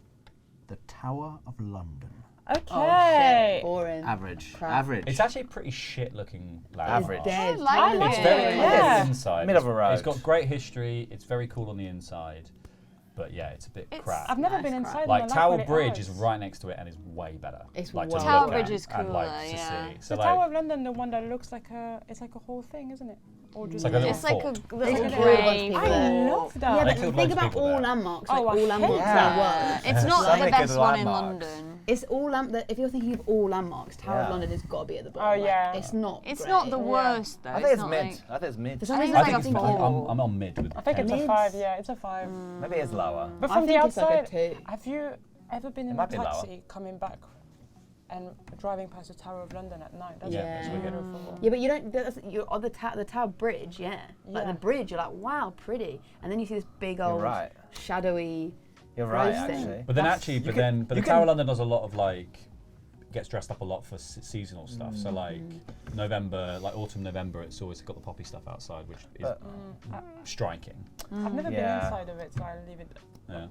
the Tower of London. Okay. Shit, boring. Average. Crap. Average. It's actually a pretty shit looking landmark. Average. Dead. I like It's it. very cool Yeah. on the inside. Middle of a road. It's got great history. It's very cool on the inside. But yeah, it's a bit It's- crap. I've never Nice been crap. inside. Like and I Tower what it Bridge has. is right next to it and is way better. It's like, to way look Tower at Bridge is and like cooler, to yeah. see. So The like, Tower of London, the one that looks like it's like a whole thing, isn't it? Or just like a little It's like a fort. little killed a bunch of grey. people I there. love that. Yeah, They but killed think loads of about people all there. landmarks, Oh, like I all hate landmarks in that. the world. It's not So the many best good one in landmarks. London. It's all if you're thinking of all landmarks, Tower of Yeah. London has got to be at the Oh, bottom. Like, yeah. it's not. It's great. not the worst though. I think it's not mid. like- I think it's mid. For some I reason, think I it's think like it's a fine. four. I'm on mid with I think it's a Mids. 5. Yeah, it's a 5. Maybe it's lower. But I from the think it's like a outside, 2. have you ever been in a might be lower. taxi coming back and driving past the Tower of London at night? That's Yeah, it's wicked. beautiful. Yeah, but you don't. You're on the Tower Bridge, yeah. Like Yeah. the bridge, you're like, wow, pretty, and then you see this big You're old right. shadowy. You're right, Gross thing. actually. But then That's- actually, but can- then, but you the Tower can- of London does a lot of like, gets dressed up a lot for seasonal stuff. So like November, like autumn, November, it's always got the poppy stuff outside, which is striking. I've never been Yeah. inside of it, so I'll leave it. Yeah.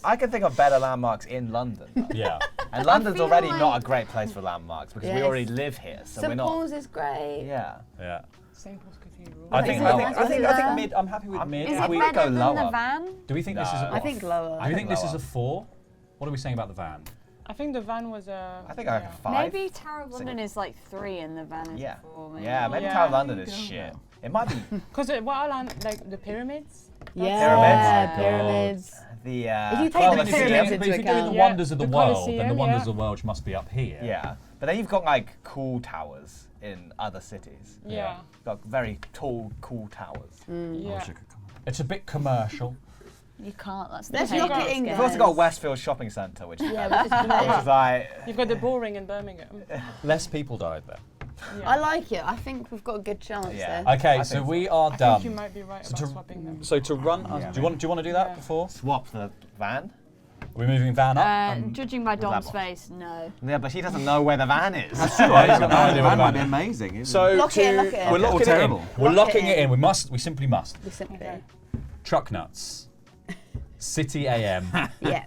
I can think of better landmarks in London. Yeah. And London's feel already like- not a great place for landmarks because we Yes. already live here, so we're St not. Paul's is great. Yeah. Yeah. St Paul's Cathedral. I think, Is I it think, nice? I think, Is I it think there? mid. I'm happy with mid. Is If it we- better go than the lower. van? do we think this is? No. A, I think lower. do we think this is lower. a 4? What are we saying about the van? I think the van was a. I think I have a 5. Maybe Tower of London is like 3 and the van is Yeah. 4. Maybe. Yeah, maybe Yeah. Tower of London is shit. It might be Because what are like the pyramids? Yeah, Pyramids. pyramids. the. If you take Well, the then if you're pyramids doing, into but if you're doing account. the Yeah, wonders of the the world, then the Colosseum, wonders yeah. of the world must be up here. Yeah. But then you've got like cool towers in other cities. Yeah. Got very tall, cool towers. Yeah. It's a bit commercial. You can't. That's the Let's thing. lock it in, We've also got Westfield Shopping Centre, which is, Yeah, which is which great. is like. You've got the Bull Ring in Birmingham. Less people died there. Yeah. I like it. I think we've got a good chance Yeah. there. Okay, I so think we so. are I done. think you might be right So about to- swapping them. So to run, Yeah. do you want to do that Yeah. before? Swap the van. We're moving van up. Judging by Dom's that face, no. Yeah, but he doesn't know where the van is. That's true. I He's got no idea where the That might van be is. amazing. isn't So it? Lock it in, lock it in. we're Or locking it in. terrible. We're Lock locking it it in. in. We simply must. We simply. Okay. Truck nuts. City AM. Yeah.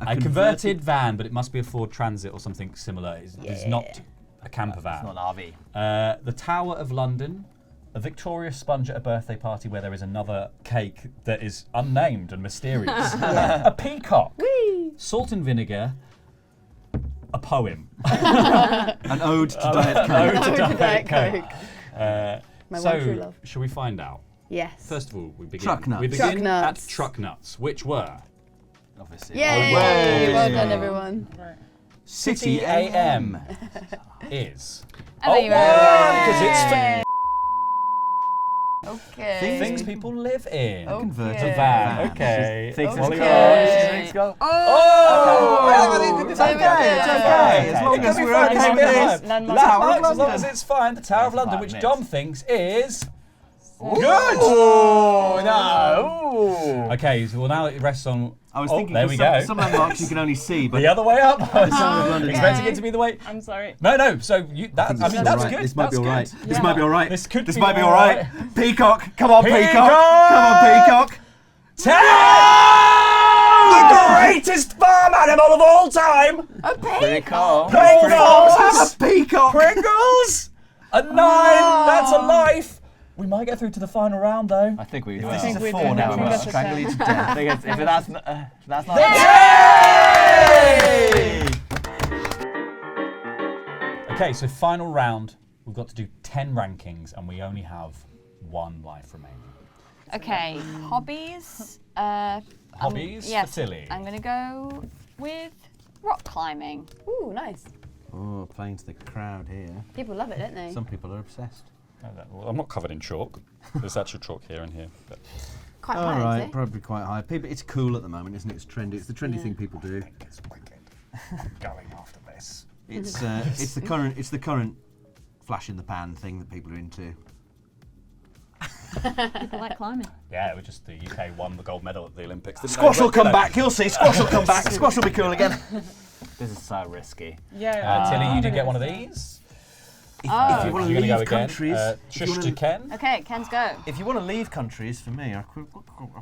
A converted van, but it must be a Ford Transit or something similar. It's not a camper van. It's not an RV. The Tower of London, a Victorious sponge at a birthday party where there is another cake that is unnamed and mysterious. A peacock. Salt and vinegar. A poem. An ode to Diet Coke. Ode to Ode to Diet Diet Coke. My one true So, love. shall we find out? Yes. First of all, we begin. Truck nuts. We begin Truck nuts. at truck nuts, which were Obviously. Yay! Away. Well done, everyone. Right. City AM. is Oh, a you one, 'cause it's Okay. things people live in. Okay. Converted Van. Okay. Thinks it's Ollie cool. goes. Thinks go. Oh! It's okay. It's okay. As long It as can be we're fine, okay it's with fine. this. Landmark. Landmarks, as long as it's fine. The Tower of That's London, fine, which mate. Dom thinks is Good. Oh no! okay. So well, now it rests on. I was oh, thinking there 'cause we some, go. some landmarks you can only see, but The other way up. Tower of London. Expecting it to be the way. I'm sorry. No. So you. That, I mean, that's good. This might be that's all right. good. This might be all right. This could This be might be all all right. right. Peacock, come on, Peacock. Peacock! Come on, Peacock. The greatest farm animal of all time. Pretty cool. Pringles. Have a peacock. Pringles. A 9. That's a life. We might get through to the final round though. I think we If will. this think is we a do. 4 I now, think we that's must a strangle 10. you to death. I think if that's not. Yay! Okay, so final round. We've got to do 10 rankings, and we only have 1 life remaining. Okay, hobbies. Hobbies yes, for Tilly. I'm gonna go with rock climbing. Ooh, nice. Oh, playing to the crowd here. People love it, don't they? Some people are obsessed. Well, I'm not covered in chalk. There's actual chalk here and here. But Quite All high, right, isn't it? probably quite high. People, it's cool at the moment, isn't it? It's trendy. It's the trendy Yeah. thing people do. it's wicked. Going after this. It's the current flash in the pan thing that people are into. People like climbing. Yeah, it was just the UK won the gold medal at the Olympics. didn't they? Squash will But, come you know, back. You'll see. Squash will come back. Squash will be cool again. This is so risky. Yeah. Tilly, you did get I'm one of gonna- these. If Oh. you want to You're gonna leave go again. countries, if you Shush wanna- to Ken. Okay, Ken's go. if you want to leave countries, for me, I've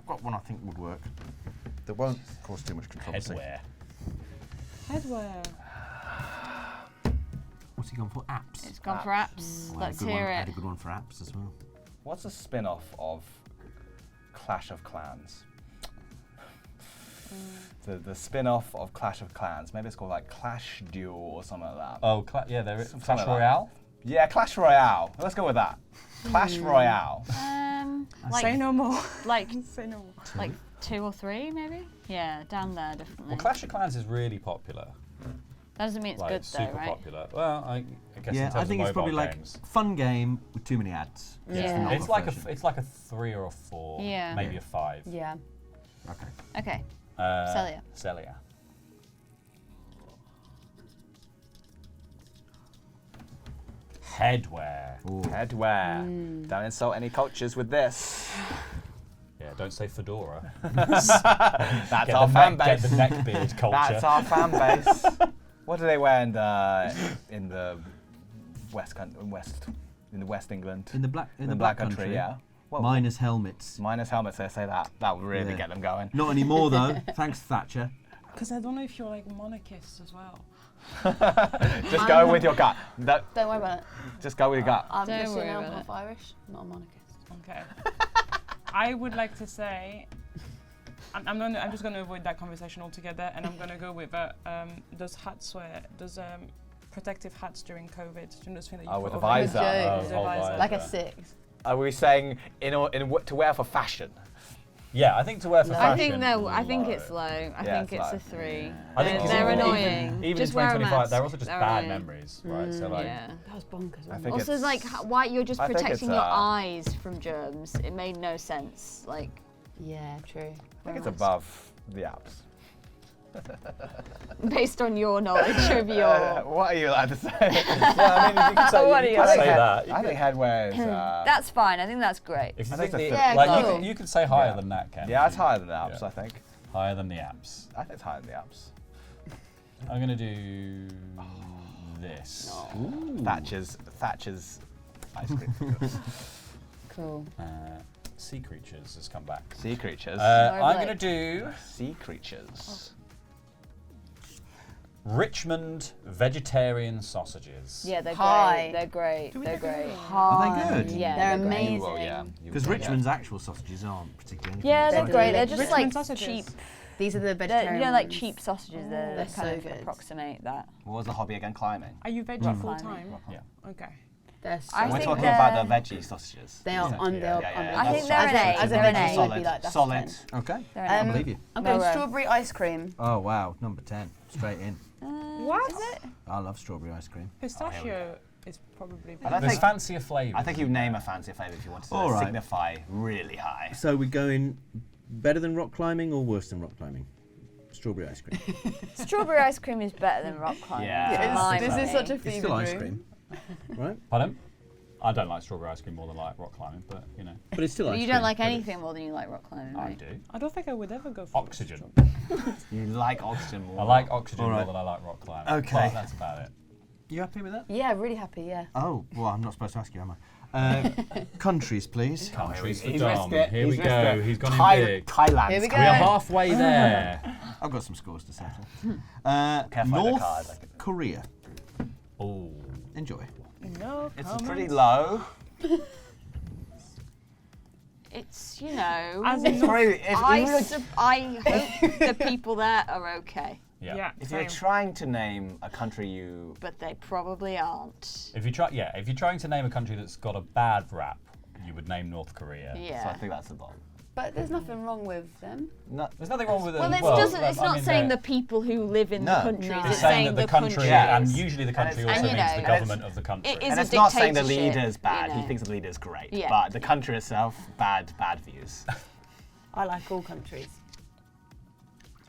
got one I think would work. That won't cause too much controversy. Headwear. Headwear. What's he gone for? Apps. It's gone for apps. Oh, I had a Let's good hear one. I it. had a good one for apps as well. What's a spin-off of Clash of Clans? The spin-off of Clash of Clans. Maybe it's called like Clash Duel or something like that. Oh, yeah, there is. Something Clash like that. Royale. Yeah, Clash Royale. Let's go with that. Clash Royale. Say Like, no more. like, Say no more. like 2 or 3 maybe? Yeah, down there definitely. Well, Clash of Clans is really popular. That doesn't mean it's Like, good super though, right? popular. Well, I guess in Yeah, terms I think of it's probably mobile like games. fun game with too many ads. Yeah. It's the normal It's version. like a 3 or a 4. Yeah. Maybe a 5. Yeah. Okay. Okay. Celia. Celia. Celia. Headwear. Headwear. Don't insult any cultures with this. Yeah, don't say fedora. That's Get our the fan neck, base. get the neckbeard culture. That's our fan base. What do they wear in the West England? In the black country, yeah. Well, Minus helmets. minus helmets. They say that. That would really Yeah. get them going. Not anymore though. Thanks Thatcher. Because I don't know if you're like monarchists as well. Just go with your gut. Don't worry about it. Just go with your gut. I'm Don't just worry I'm about half Irish, not a monarchist. Okay. I would like to say, I'm just going to avoid that conversation altogether, and I'm going to go with does protective hats during COVID? Do you know those things that you Oh, put with a over visor. joke. Oh, With a whole visor. visor. Like a 6. Are we saying to wear for fashion? Yeah, I think to wear for fashion. I think no. I think low. it's low. I Yeah, think it's it's low. a 3. I think 'cause they're even annoying. in Just wear a 2025, mask. they're also just They're bad annoying. memories, right? So like, Yeah. That was bonkers. I think Also, it's like, why you're just I think protecting it's, your eyes from germs. It made no sense. Like, Yeah, true. I think it's above the Alps. based on your knowledge of your. What are you allowed to say? Yeah, I mean, you can say, What are you I think say that? I think headwear is. That's fine. I think that's great. if you I think think it's the, a like cool. you can say higher Yeah. than that, Ken. Yeah, it's higher than the Alps, Yeah. I think. Higher than the Alps. I think it's higher than the Alps. I'm gonna do this. Thatcher's ice cream. Cool. Sea creatures has come back. Sea creatures. I'm Lovely. gonna do Sea creatures. Richmond vegetarian sausages. Yeah, they're Hi. great. They're great. They're great. Are they good? Yeah, They're great. amazing. Well, yeah. Because Richmond's actual sausages aren't particularly anything. Yeah, they're They're great. They're delicious. just like Richmond sausages. cheap. These are the They're, vegetarian you know, like ones. cheap sausages. They're They're so kind of good. approximate that. What was the hobby again? Climbing. Are you veggie Rock full climbing. time? Yeah. Okay. They're so I We're think talking they're- about the veggie sausages. They are Yeah. on. They are Yeah, on. yeah, I think they're as an 8. As a They're an veggie, 8. would be like that's Solid. 10. Okay. They're an I eight. believe you. I'm going No way. strawberry ice cream. Oh wow, number 10, straight in. What? Is it? I love strawberry ice cream. Pistachio is probably. I don't There's think. fancier flavours. I think you name a fancier flavour if you want to All right. signify really high. So we're going better than rock climbing or worse than rock climbing? Strawberry ice cream. Strawberry ice cream is better than rock climbing. Yeah. in my This is opinion. such a It's fever still ice dream. cream, right? Pardon? I don't like strawberry ice cream more than like rock climbing, but you know, But it's still But ice you cream. don't like but it's- anything more than you like rock climbing, I right? do. I don't think I would ever go for Oxygen. You like oxygen more. I like oxygen All right. more than I like rock climbing. Okay. But that's about it. You happy with that? Yeah, really happy. Yeah. Oh, well, I'm not supposed to ask you, am I? Countries, please. Countries for He's Dom. risked it. Here we He's go. risked it. He's gone in big. Thailand. Here we go. We are halfway there. I've got some scores to settle. Careful with the North cards, I can- Korea. Oh. Enjoy. No. It's comments. pretty low. It's, you know, As in It's probably, I hope the people there are okay, Yeah. Yeah. if you're same. trying to name a country you... but they probably aren't. If you're trying to name a country that's got a bad rap, you would name North Korea. So I Yeah. think that's the bottom. But there's nothing wrong with them. No, There's nothing wrong with it. Well, as it's I not mean, saying they're- the people who live in No. the countries. No. It's It's saying that the country, Yeah. and usually the country And also it's- means and, the you know, government of the country. it is and a it's not saying the dictatorship, leader's bad. you He know. thinks the leader's great. Yeah. But the country itself, bad views. I like all countries.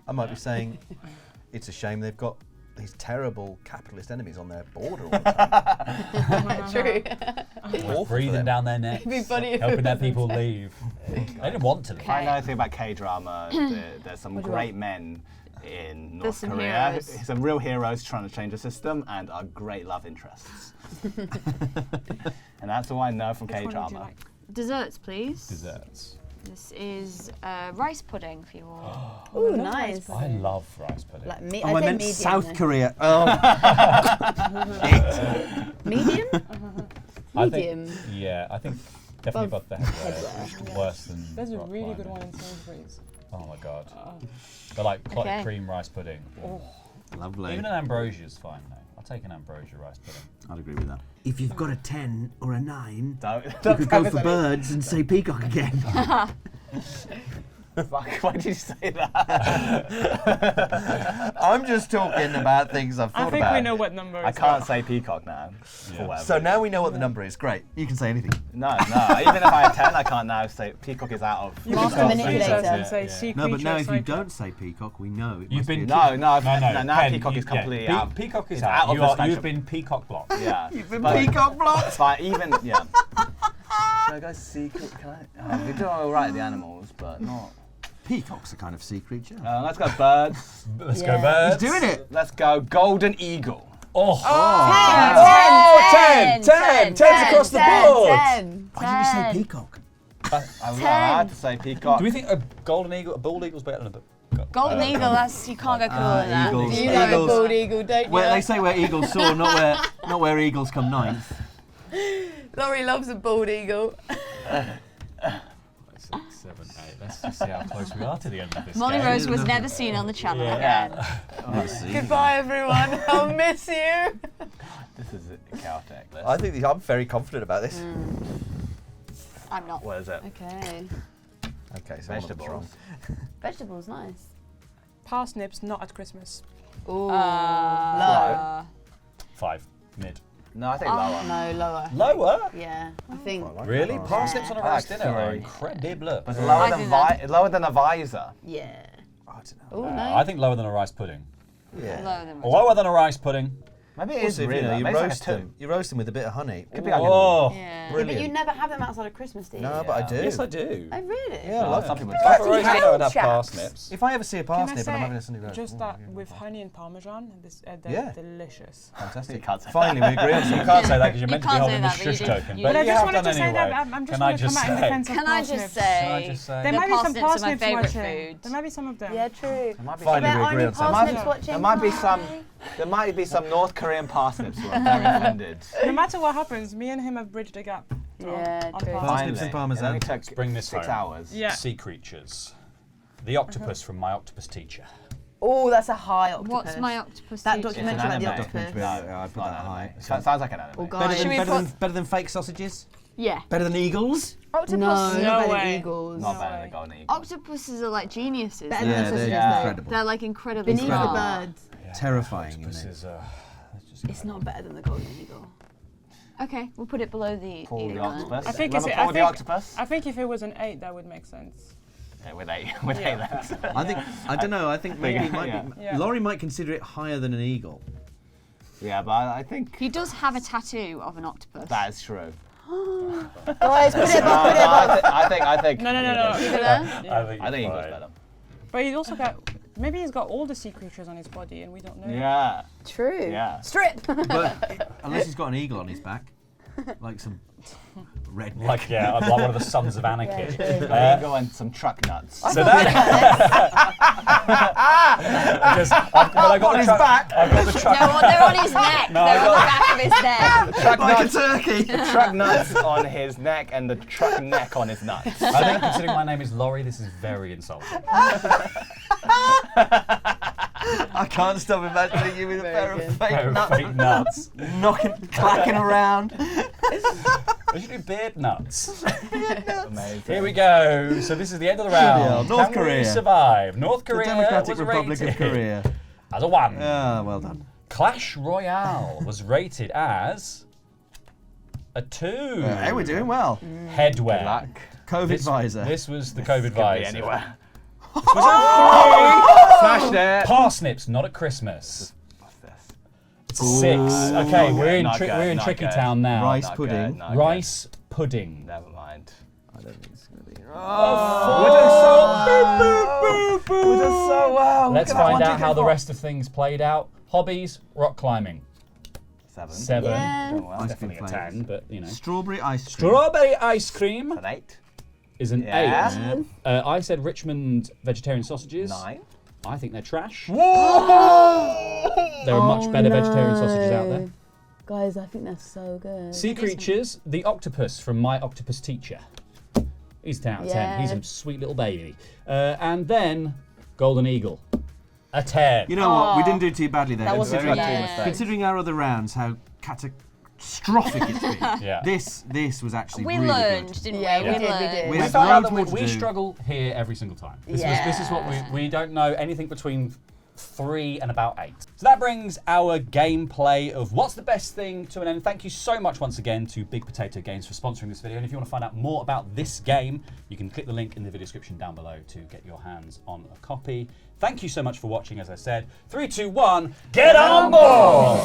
I might be saying it's a shame they've got these terrible capitalist enemies on their border all the time. True. Awful for Breathing them. down their necks, be funny if helping it their wasn't. people leave. They didn't want to leave. If I know anything about K-drama, there's some great men in North some Korea. heroes. Some real heroes trying to change the system and are great love interests. And that's all I know from Which one would you K-drama. like? Desserts, please. Desserts. This is rice pudding for you all. Ooh, nice. I love rice pudding. Like Oh, I say meant medium South then. Korea. Oh, Medium? I Medium. think, yeah, I think definitely above the headwear. Worse than There's a rock really good climbing. one in Sainsbury's. Oh my god. But like clotted Okay. cream rice pudding. lovely. Even an ambrosia's fine though. I'll take an ambrosia rice pudding. I'd agree with that. If you've got a 10 or a 9, Don't you could go for preface birds and say peacock again. Fuck, why did you say that? I'm just talking about things I've I thought think about. we know what number I it's can't at. say peacock now. Yeah. For whatever. So now we know what the number is. Great. You can say anything. No. Even if I had 10, I can't now say peacock is out of... You Master can manipulator. say and say Yeah. sea No, but now if creature, you sniper. don't say peacock, we know it You've must been be No, now Pen, peacock is completely yeah, out. Peacock is It's out. out of You the are, spectrum. you've been peacock blocked. Yeah. You've been But- peacock blocked. But even, yeah. Should I go secret? Can I? Oh, we do all right, the animals, but not... Peacock's a kind of sea creature. Let's go birds. Let's Yeah. go birds. He's doing it. Let's go golden eagle. Oh, Ten, 10's across the board. 10. Why did you say peacock? I had to say peacock. Do we think a golden eagle, a bald eagle's better than a Golden eagle, that's you can't go cooler than that. eagles. You like a Eagles. bald eagle, don't you? Where they say where eagles soar, not where eagles come ninth. Laurie loves a bald eagle. 6, 7, 8. Let's just see how close we are to the end of this Molly game. Rose was never seen on the channel Yeah. again. Goodbye, everyone. I'll miss you. This is chaotic. I think I'm very confident about this. I'm not. What is it? Okay. Okay, so Vegetables. Vegetables, nice. Parsnips not at Christmas. Ooh, Uh, 5. Mid. No, I think lower. No, lower. Lower? Yeah, I think. Really? Parsnips on a roast like dinner are 3. incredible. But I think lower than a visor. Yeah. I don't know. Oh no. I think lower than a rice pudding. Yeah. lower than Lower than a rice pudding. Maybe it is Also, if, really. you know, you maybe it's like a roast 2. them. You roast them with a bit of honey. Could be like a- Oh, Yeah. Yeah, but brilliant. you never have them outside of Christmas, do you? No, but I do. Yes, I do. Oh, really? Yeah, I love Some them. people If I have a do. roast dinner and have chaps. parsnips. If I ever see a Can I parsnip and I'm having a say, Sunday roast, just oh, that yeah. with honey and parmesan, they're Yeah. delicious. You Fantastic. can't say Finally, we agree on You something. can't say that because you're You meant to be can't holding say the that, but you shush do. token. You But But I you just have wanted done to say anyway. that I'm just Can going I to come just out in say? defense of Can I parsnips. just say? Can I just say? There The might be some parsnips are my parsnips favourite watching. food. There might be some of them. Yeah, true. There might be Finally, There we are agree any on something. parsnips watching? There might be some. Hi. There might be some North Korean parsnips who are very offended. No matter what happens, me and him have bridged the gap. Yeah, on true. parsnips. Parsnips and parmesan. It only took Let's bring this 6 home. hours. Yeah. Sea creatures. The octopus from my octopus teacher. Oh, that's a high octopus. What's my octopus? That teacher? documentary It's an about the anime. octopus? No, Yeah, I it's put not that an high. anime. Sounds like an anime. Oh, Better guys. Should we than, put- better than fake sausages? Yeah. Better than eagles? Octopus? No better way. than eagles. Not No better way. than golden eagle. Octopuses are like geniuses. Better Yeah, than the sausages, they're though. incredible. They're like incredibly Beneath the smart. birds. Terrifying, Octopus isn't it? is, let's just It's not better than the golden eagle. Okay, we'll put it below the Paul the eagle then. octopus. I think Remember it's- Paul I the think- octopus? I think if it was an 8, that would make sense. Okay, with 8. With 8 Yeah. legs. I think, I don't know, I think maybe it might Yeah. be, Yeah. Laurie might consider it higher than an eagle. Yeah, but I think He does have a tattoo of an octopus. that is true. Guys, put it above, put it above. I think. No. Keep it there. I think Eagle's better. But he's also got, maybe he's got all the sea creatures on his body and we don't know. Yeah. True. Yeah. Strip. But unless he's got an eagle on his back, like some redneck. like, yeah, like one of the sons of Anarchy. An eagle and some truck nuts. So that. But I got the truck. I got the truck. No, well, they're on his neck. No, they're I on the back of his neck. Truck like a nuts. turkey. Truck nuts on his neck and the truck neck on his nuts. I think considering my name is Laurie, this is very insulting. I can't stop imagining you with a pair of fake Pair of nuts, fake nuts. knocking, clacking around. We should do beard nuts. Amazing. Here we go. So this is the end of the round. Bloody hell, North Can we Korea. survive? North The Korea Democratic was Republic rated of Korea. as a 1. Ah, well done. Clash Royale was rated as a 2. Hey, we're doing well. Headwear. Good luck. COVID visor. This was the COVID Could be visor. anywhere. This was a Smashed it. Parsnips, not at Christmas. What's this? It's a 6. Okay, not we're good, in not good, we're in not Tricky good. Town now. Rice Not pudding. good, not good. Rice pudding. Never mind. I don't think it's going to be. We did so well. Let's Look at that find one out ticket how the for- rest of things played out. Hobbies, rock climbing. 7. 7. Yeah. Oh, well, Ice Definitely a cream 10, flavours. but you know. Strawberry ice cream. Strawberry ice cream An 8. is an Yeah. 8. I said Richmond vegetarian sausages. 9. I think they're trash. Whoa! There are much better vegetarian sausages out there. Guys, I think that's so good. Sea creatures, the octopus from my octopus teacher. He's a 10 out of 10. He's a sweet little baby. And then Golden Eagle, a 10. You know what? We didn't do too badly there. That wasn't Considering, too bad. considering our other rounds, how catastrophic it's been. Yeah. This was actually We really learned, good. didn't Yeah, we? we did, we learned. did. We We have found out loads that more to we do. struggle here every single time. This is what we don't know anything between 3 and about 8. So that brings our gameplay of what's the best thing to an end. Thank you so much once again to Big Potato Games for sponsoring this video. And if you want to find out more about this game, you can click the link in the video description down below to get your hands on a copy. Thank you so much for watching. As I said, 3, 2, 1, get on board!